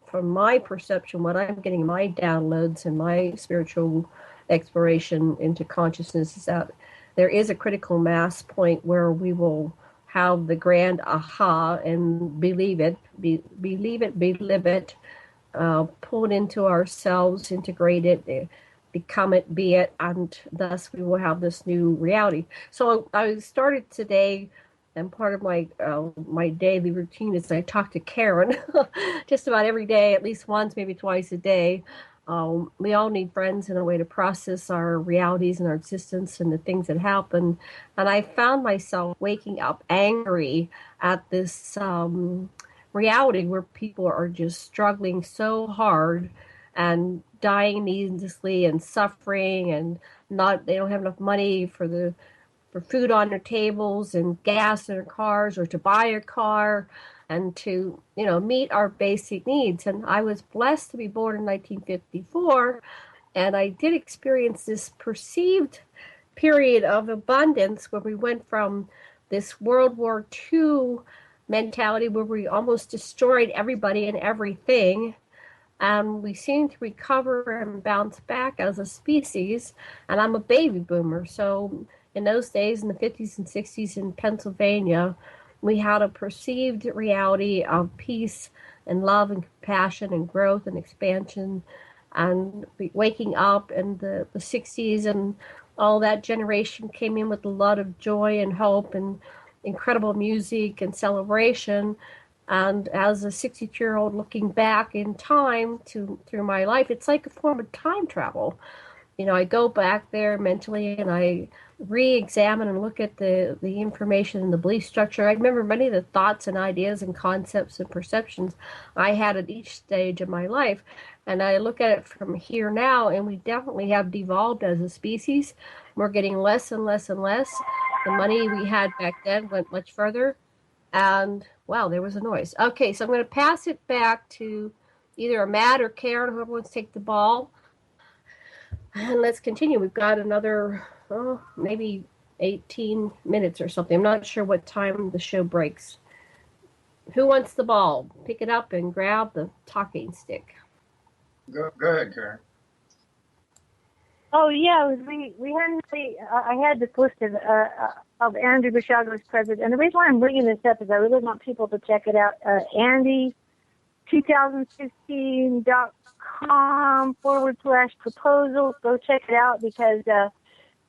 from my perception, what I'm getting, my downloads and my spiritual exploration into consciousness, is that there is a critical mass point where we will have the grand aha and believe it, live it, pull it into ourselves, integrate it, become it, be it, and thus we will have this new reality. So I started today, and part of my daily routine is I talk to Karen just about every day, at least once, maybe twice a day. We all need friends and a way to process our realities and our existence and the things that happen. And I found myself waking up angry at this reality where people are just struggling so hard and dying needlessly and suffering, and they don't have enough money for food on their tables and gas in their cars, or to buy a car, and to meet our basic needs. And I was blessed to be born in 1954, and I did experience this perceived period of abundance where we went from this World War II mentality where we almost destroyed everybody and everything, and we seem to recover and bounce back as a species. And I'm a baby boomer, so in those days, in the 50s and 60s in Pennsylvania, we had a perceived reality of peace and love and compassion and growth and expansion, and waking up in the 60s, and all that generation came in with a lot of joy and hope and incredible music and celebration. And as a 62-year-old looking back in time through my life, it's like a form of time travel. I go back there mentally and I re-examine and look at the information and the belief structure. I remember many of the thoughts and ideas and concepts and perceptions I had at each stage of my life. And I look at it from here now, and we definitely have devolved as a species. We're getting less and less and less. The money we had back then went much further. And wow, there was a noise. Okay, so I'm going to pass it back to either Matt or Karen, whoever wants to take the ball. And let's continue. We've got another, maybe 18 minutes or something. I'm not sure what time the show breaks. Who wants the ball? Pick it up and grab the talking stick. Go ahead, Karen. Oh yeah, we hadn't. I had this list of Andrew Basiago's president, and the reason why I'm bringing this up is I really want people to check it out. Andy2015.com/proposals. Go check it out, because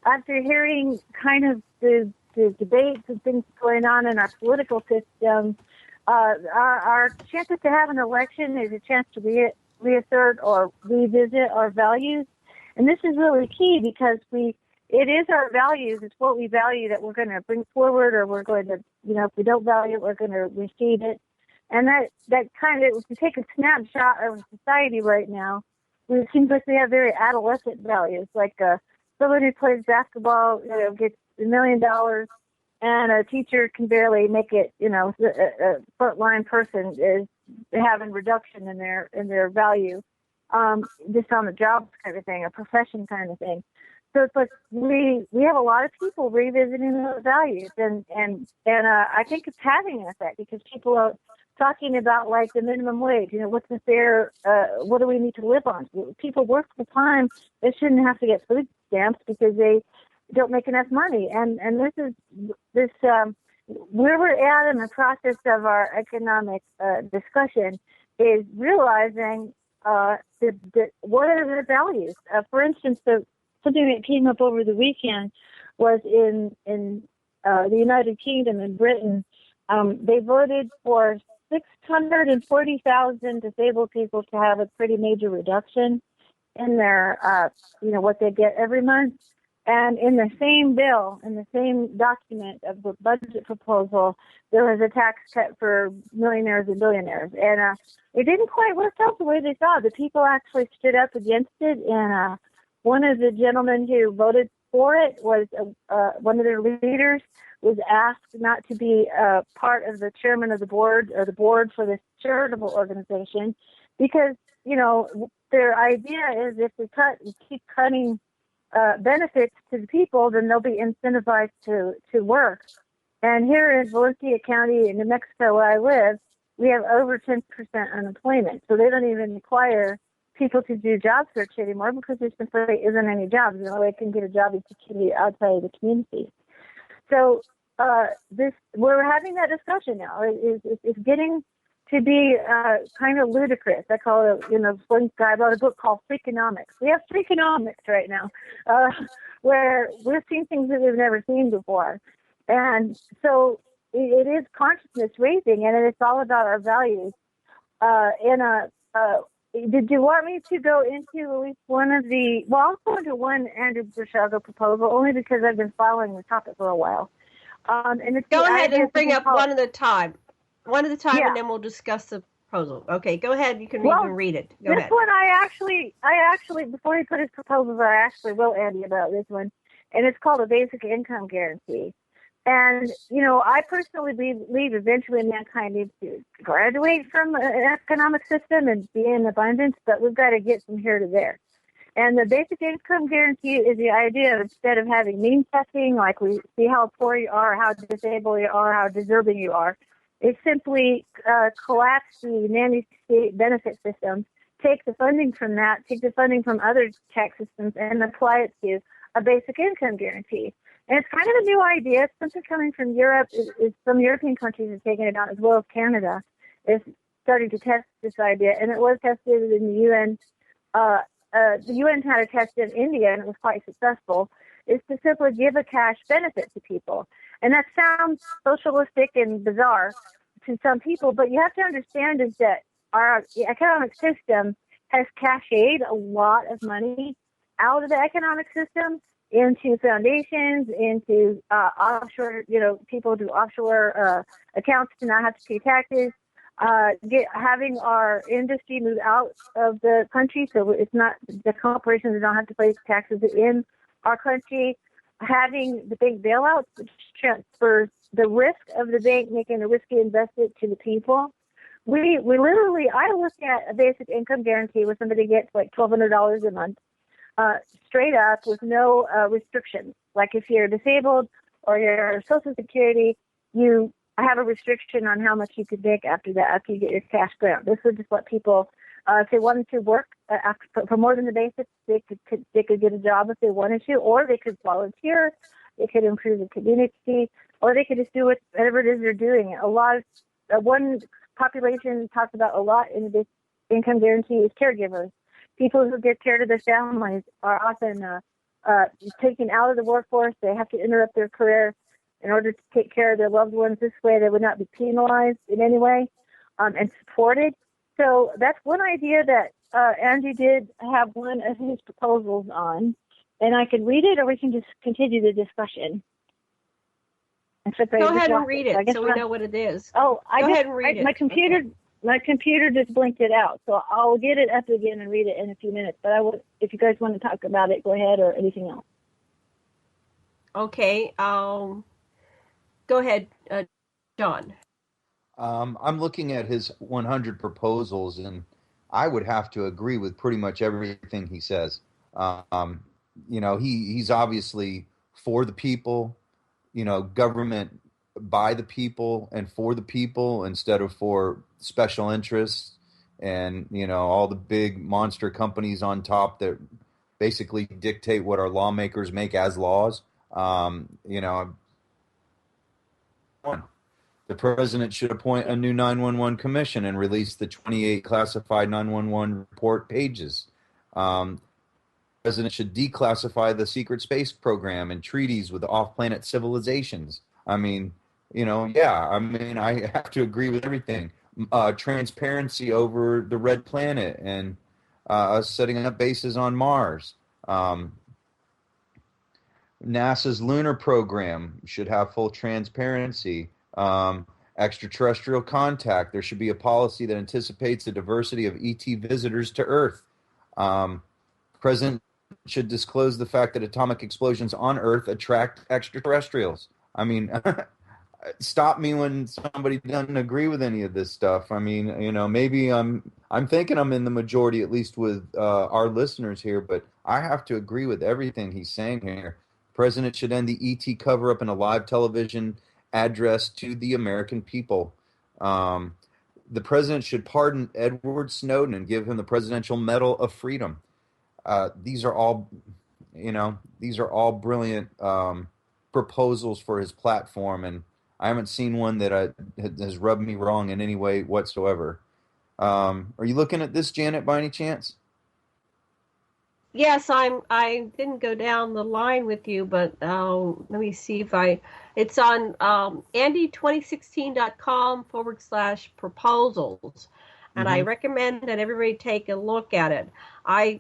after hearing kind of the debates and things going on in our political system, our chances to have an election is a chance to reassert or revisit our values. And this is really key, because it is our values, it's what we value that we're going to bring forward, or we're going to, if we don't value it, we're going to recede it. And that kind of, if you take a snapshot of society right now, it seems like we have very adolescent values, like somebody who plays basketball, gets $1 million, and a teacher can barely make it, a frontline person is having reduction in their value. Just on the job kind of thing, a profession kind of thing. So it's like we have a lot of people revisiting those values, and I think it's having an effect, because people are talking about like the minimum wage. What's the fair? What do we need to live on? People work full time; they shouldn't have to get food stamps because they don't make enough money. And this where we're at in the process of our economic discussion is realizing. What are their values? For instance, something that came up over the weekend was in the United Kingdom and Britain. They voted for 640,000 disabled people to have a pretty major reduction in their, what they get every month. And in the same bill, in the same document of the budget proposal, there was a tax cut for millionaires and billionaires. And it didn't quite work out the way they thought. The people actually stood up against it. And one of the gentlemen who voted for it was one of their leaders was asked not to be part of the chairman of the board or the board for this charitable organization, because, their idea is if we keep cutting benefits to the people, then they'll be incentivized to work. And here in Valencia County in New Mexico, where I live, we have over 10% unemployment. So they don't even require people to do job search anymore, because there simply isn't any jobs. The only way they can get a job is to be outside of the community. So we're having that discussion now. It's getting to be kind of ludicrous. I call it, one guy wrote a book called Freakonomics. We have Freakonomics right now, where we're seeing things that we've never seen before. And so it is consciousness raising, and it's all about our values. Did you want me to go into at least one of the, I'll go into one Andrew Basiago proposal, only because I've been following the topic for a while. And it's go ahead and bring up one at a time. One at a time, yeah. And then we'll discuss the proposal. Okay, go ahead. You can even read it. Go ahead. This one, I actually, before he put his proposals, I actually wrote Andy about this one, and it's called a basic income guarantee. And, I personally believe eventually mankind needs to graduate from an economic system and be in abundance, but we've got to get from here to there. And the basic income guarantee is the idea of, instead of having means testing, like we see how poor you are, how disabled you are, how deserving you are, it's simply collapse the nanny state benefit system, take the funding from that, take the funding from other tax systems, and apply it to a basic income guarantee. And it's kind of a new idea. It's something coming from Europe. Some European countries are taking it on, as well as Canada is starting to test this idea. And it was tested in the UN. The UN had a test in India, and it was quite successful. Is to simply give a cash benefit to people. And that sounds socialistic and bizarre, to some people, but you have to understand is that our economic system has cashiered a lot of money out of the economic system into foundations, into offshore, people do offshore accounts to not have to pay taxes, having our industry move out of the country so it's not, the corporations don't have to pay taxes in our country, having the bank bailouts, which transfers the risk of the bank making a risky investment to the people. We literally, I look at a basic income guarantee where somebody gets like $1,200 a month, straight up with no restrictions. Like if you're disabled or you're Social Security, you have a restriction on how much you could make after that, after you get your cash grant. This would just let people, if they wanted to work for more than the basics, they could get a job if they wanted to, or they could volunteer, they could improve the community, or they could just do whatever it is they're doing. A lot of one population talked about a lot in the basic income guarantee is caregivers. People who get care of their families are often taken out of the workforce. They have to interrupt their career in order to take care of their loved ones. This way they would not be penalized in any way and supported. So that's one idea that Andy did have one of his proposals on. And I could read it, or we can just continue the discussion. Go ahead and read it so we know what it is. Oh, Go ahead and read it. My computer just blinked it out, so I'll get it up again and read it in a few minutes. But if you guys want to talk about it, go ahead, or anything else. Okay. Go ahead, John. I'm looking at his 100 proposals, and I would have to agree with pretty much everything he says. He's obviously for the people, government by the people and for the people instead of for special interests and, all the big monster companies on top that basically dictate what our lawmakers make as laws. The president should appoint a new 911 commission and release the 28 classified 911 report pages. The president should declassify the secret space program and treaties with off-planet civilizations. I have to agree with everything. Transparency over the red planet and us setting up bases on Mars. NASA's lunar program should have full transparency. Extraterrestrial contact. There should be a policy that anticipates the diversity of ET visitors to Earth. President should disclose the fact that atomic explosions on Earth attract extraterrestrials. Stop me when somebody doesn't agree with any of this stuff. Maybe I'm thinking I'm in the majority, at least with our listeners here, but I have to agree with everything he's saying here. President should end the ET cover-up in a live television address to the American people. The president should pardon Edward Snowden and give him the Presidential Medal of Freedom. These are all brilliant proposals for his platform, and I haven't seen one that has rubbed me wrong in any way whatsoever. Are you looking at this, Janet, by any chance? Yes, I didn't go down the line with you, but let me see if it's on andy2016.com/proposals. And I recommend that everybody take a look at it.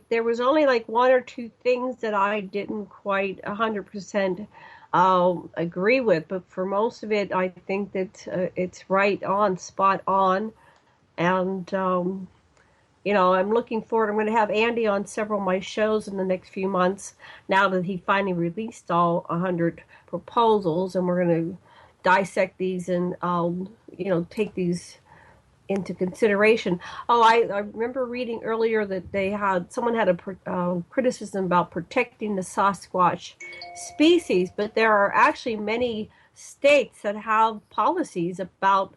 There was only like one or two things that I didn't quite 100% agree with, but for most of it, I think that it's right on, spot on. And, I'm looking forward. I'm going to have Andy on several of my shows in the next few months now that he finally released all 100 proposals, and we're going to dissect these and, take these into consideration. I remember reading earlier that someone had a criticism about protecting the Sasquatch species, but there are actually many states that have policies about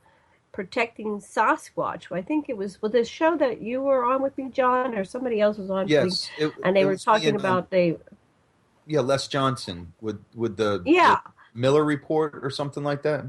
protecting Sasquatch. I think it was with this show that you were on with me, John, or somebody else was on. Yes, and they were talking about Les Johnson with the Miller Report or something like that.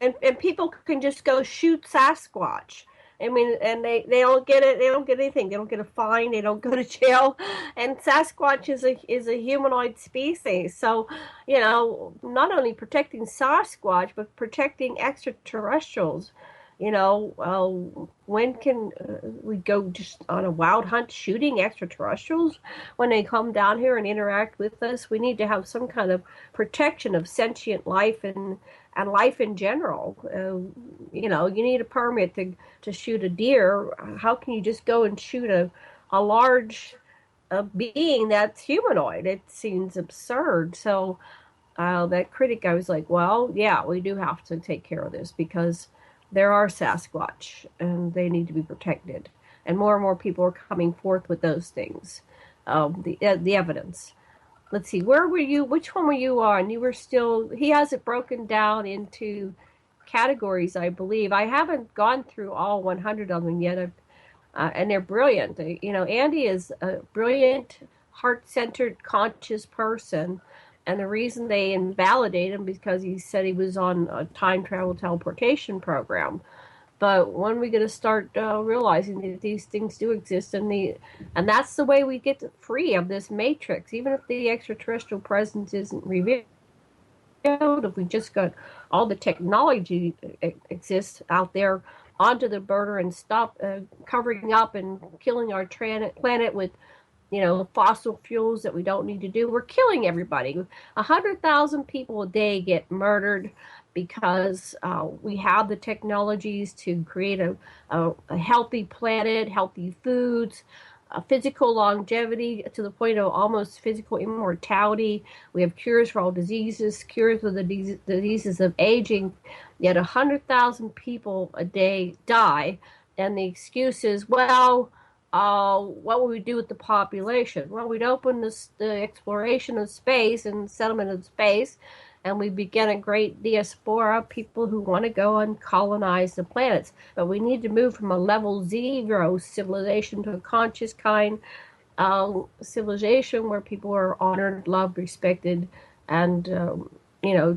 And people can just go shoot Sasquatch. I mean, and they don't get it. They don't get anything. They don't get a fine. They don't go to jail. And Sasquatch is a humanoid species. So, not only protecting Sasquatch, but protecting extraterrestrials. When can we go just on a wild hunt shooting extraterrestrials when they come down here and interact with us? We need to have some kind of protection of sentient life and life in general. You need a permit to shoot a deer. How can you just go and shoot a large being that's humanoid? It seems absurd. So that critic, I was like, well, yeah, we do have to take care of this because there are Sasquatch and they need to be protected. And more people are coming forth with those things, the evidence. Let's see, where were you? Which one were you on? You were still, he has it broken down into categories, I believe. I haven't gone through all 100 of them yet, and they're brilliant. Andy is a brilliant, heart-centered, conscious person, and the reason they invalidate him because he said he was on a time travel teleportation program. But when are we going to start realizing that these things do exist, and that's the way we get free of this matrix? Even if the extraterrestrial presence isn't revealed, if we just got all the technology exists out there onto the burner and stop covering up and killing our planet with fossil fuels that we don't need to do. We're killing everybody. 100,000 people a day get murdered because we have the technologies to create a healthy planet, healthy foods, physical longevity to the point of almost physical immortality. We have cures for all diseases, cures for the diseases of aging, yet 100,000 people a day die. And the excuse is, well, what would we do with the population? Well, we'd open the exploration of space and settlement of space, and we begin a great diaspora of people who want to go and colonize the planets. But we need to move from a level 0 civilization to a conscious kind civilization where people are honored, loved, respected, and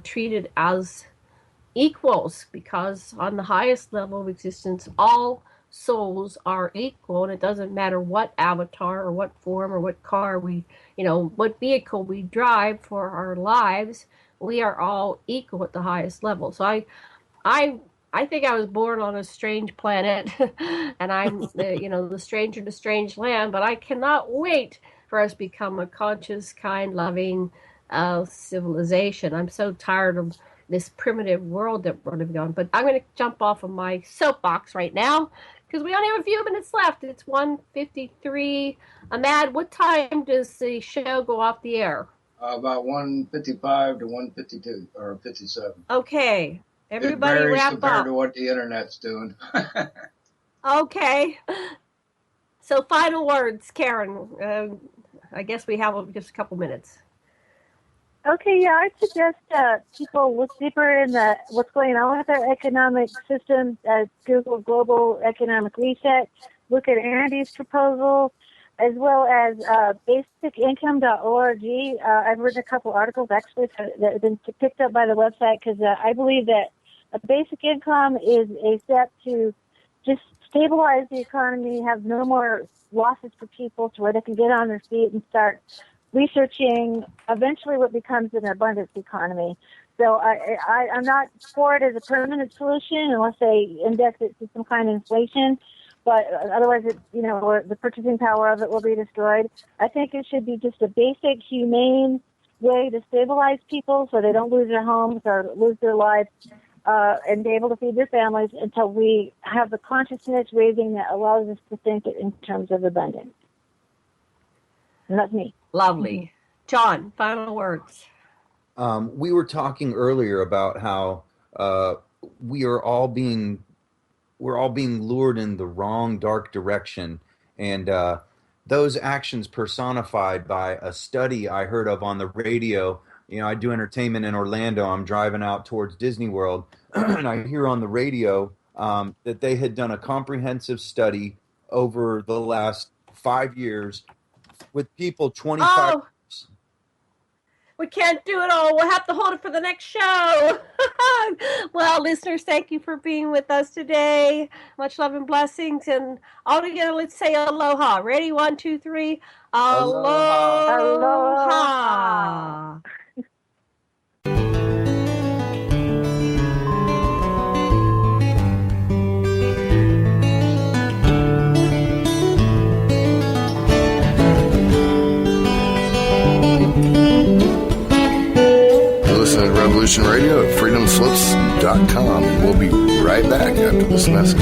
treated as equals. Because on the highest level of existence, all souls are equal, and it doesn't matter what avatar or what form or what car what vehicle we drive for our lives. We are all equal at the highest level. So I think I was born on a strange planet, and I'm the stranger in a strange land. But I cannot wait for us to become a conscious, kind, loving civilization. I'm so tired of this primitive world that we're living on. But I'm going to jump off of my soapbox right now because we only have a few minutes left. It's 1:53. Ahmad, what time does the show go off the air? About 1:55 to 1:52 or 57. Okay, everybody it varies wrap compared up. to what the internet's doing. Okay. So final words, Karen. I guess we have just a couple minutes. Okay, yeah, I suggest people look deeper in what's going on with our economic system. Google Global Economic Reset. Look at Andy's proposal, as well as basicincome.org. I've written a couple articles actually that have been picked up by the website because I believe that a basic income is a step to just stabilize the economy, have no more losses for people to where they can get on their feet and start researching eventually what becomes an abundance economy. So I'm not for it as a permanent solution unless they index it to some kind of inflation. But otherwise, the purchasing power of it will be destroyed. I think it should be just a basic, humane way to stabilize people so they don't lose their homes or lose their lives and be able to feed their families until we have the consciousness raising that allows us to think it in terms of abundance. And that's me. Lovely. John, final words. We were talking earlier about how we're all being lured in the wrong dark direction, and those actions personified by a study I heard of on the radio. I do entertainment in Orlando. I'm driving out towards Disney World, and I hear on the radio that they had done a comprehensive study over the last 5 years with people 25. We can't do it all. We'll have to hold it for the next show. Well, listeners, thank you for being with us today. Much love and blessings. And all together, let's say aloha. Ready? 1, 2, 3. Aloha. Aloha. Listen to Revolution Radio at freedomslips.com. We'll be right back after this message.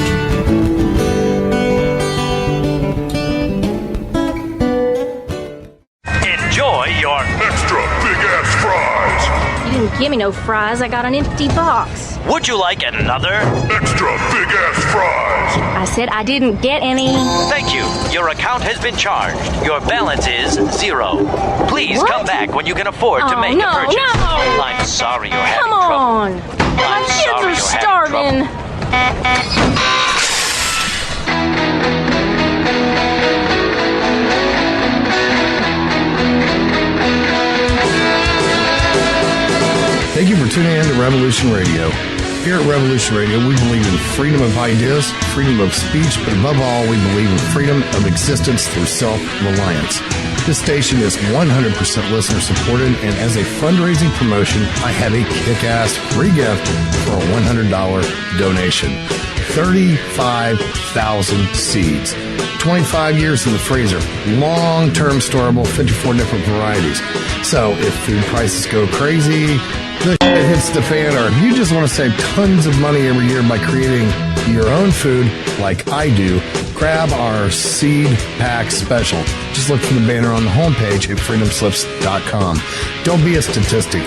Enjoy your extra big-ass fries. You didn't give me no fries. I got an empty box. Would you like another? Extra big-ass fries. I said I didn't get any. Thank you. Your account has been charged. Your balance is 0. Please come back when you can afford to make a purchase. No. I'm sorry you're having Come trouble. on. My kids are starving. Thank you for tuning in to Revolution Radio. Here at Revolution Radio, we believe in freedom of ideas, freedom of speech, but above all, we believe in freedom of existence through self-reliance. This station is 100% listener-supported, and as a fundraising promotion, I have a kick-ass free gift for a $100 donation. 35,000 seeds. 25 years in the freezer. Long-term storable, 54 different varieties. So if food prices go crazy, the shit hits the fan, or if you just want to save tons of money every year by creating your own food like I do, grab our seed pack special. Just look for the banner on the homepage at freedomslips.com. Don't be a statistic.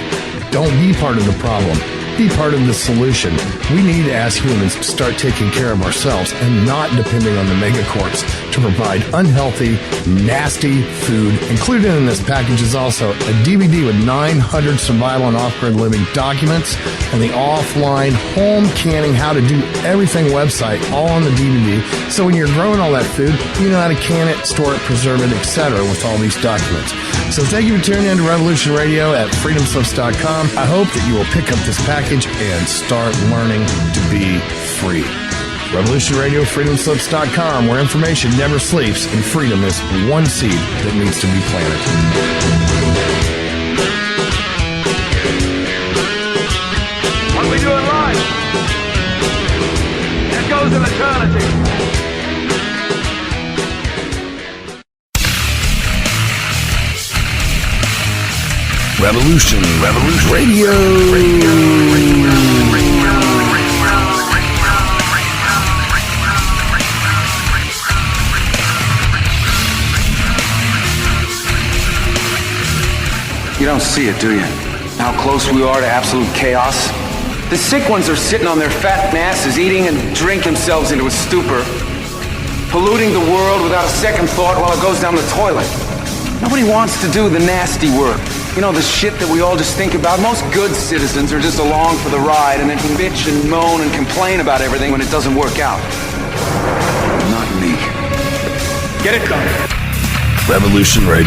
Don't be part of the problem. Be part of the solution. We need, as humans, to start taking care of ourselves and not depending on the megacorps to provide unhealthy, nasty food. Included in this package is also a DVD with 900 survival and off-grid living documents and the offline home canning how to do everything website all on the DVD. So when you're growing all that food, you know how to can it, store it, preserve it, etc. with all these documents. So thank you for tuning in to Revolution Radio at freedomslips.com. I hope that you will pick up this package and start learning to be free. Revolution Radio, freedomslips.com, where information never sleeps and freedom is one seed that needs to be planted. What we do in life, it goes in eternity. Revolution Radio. You don't see it, do you? How close we are to absolute chaos? The sick ones are sitting on their fat asses, eating and drink themselves into a stupor, polluting the world without a second thought while it goes down the toilet. Nobody wants to do the nasty work. You know, the shit that we all just think about. Most good citizens are just along for the ride and then bitch and moan and complain about everything when it doesn't work out. Not me. Get it done. Revolution Radio.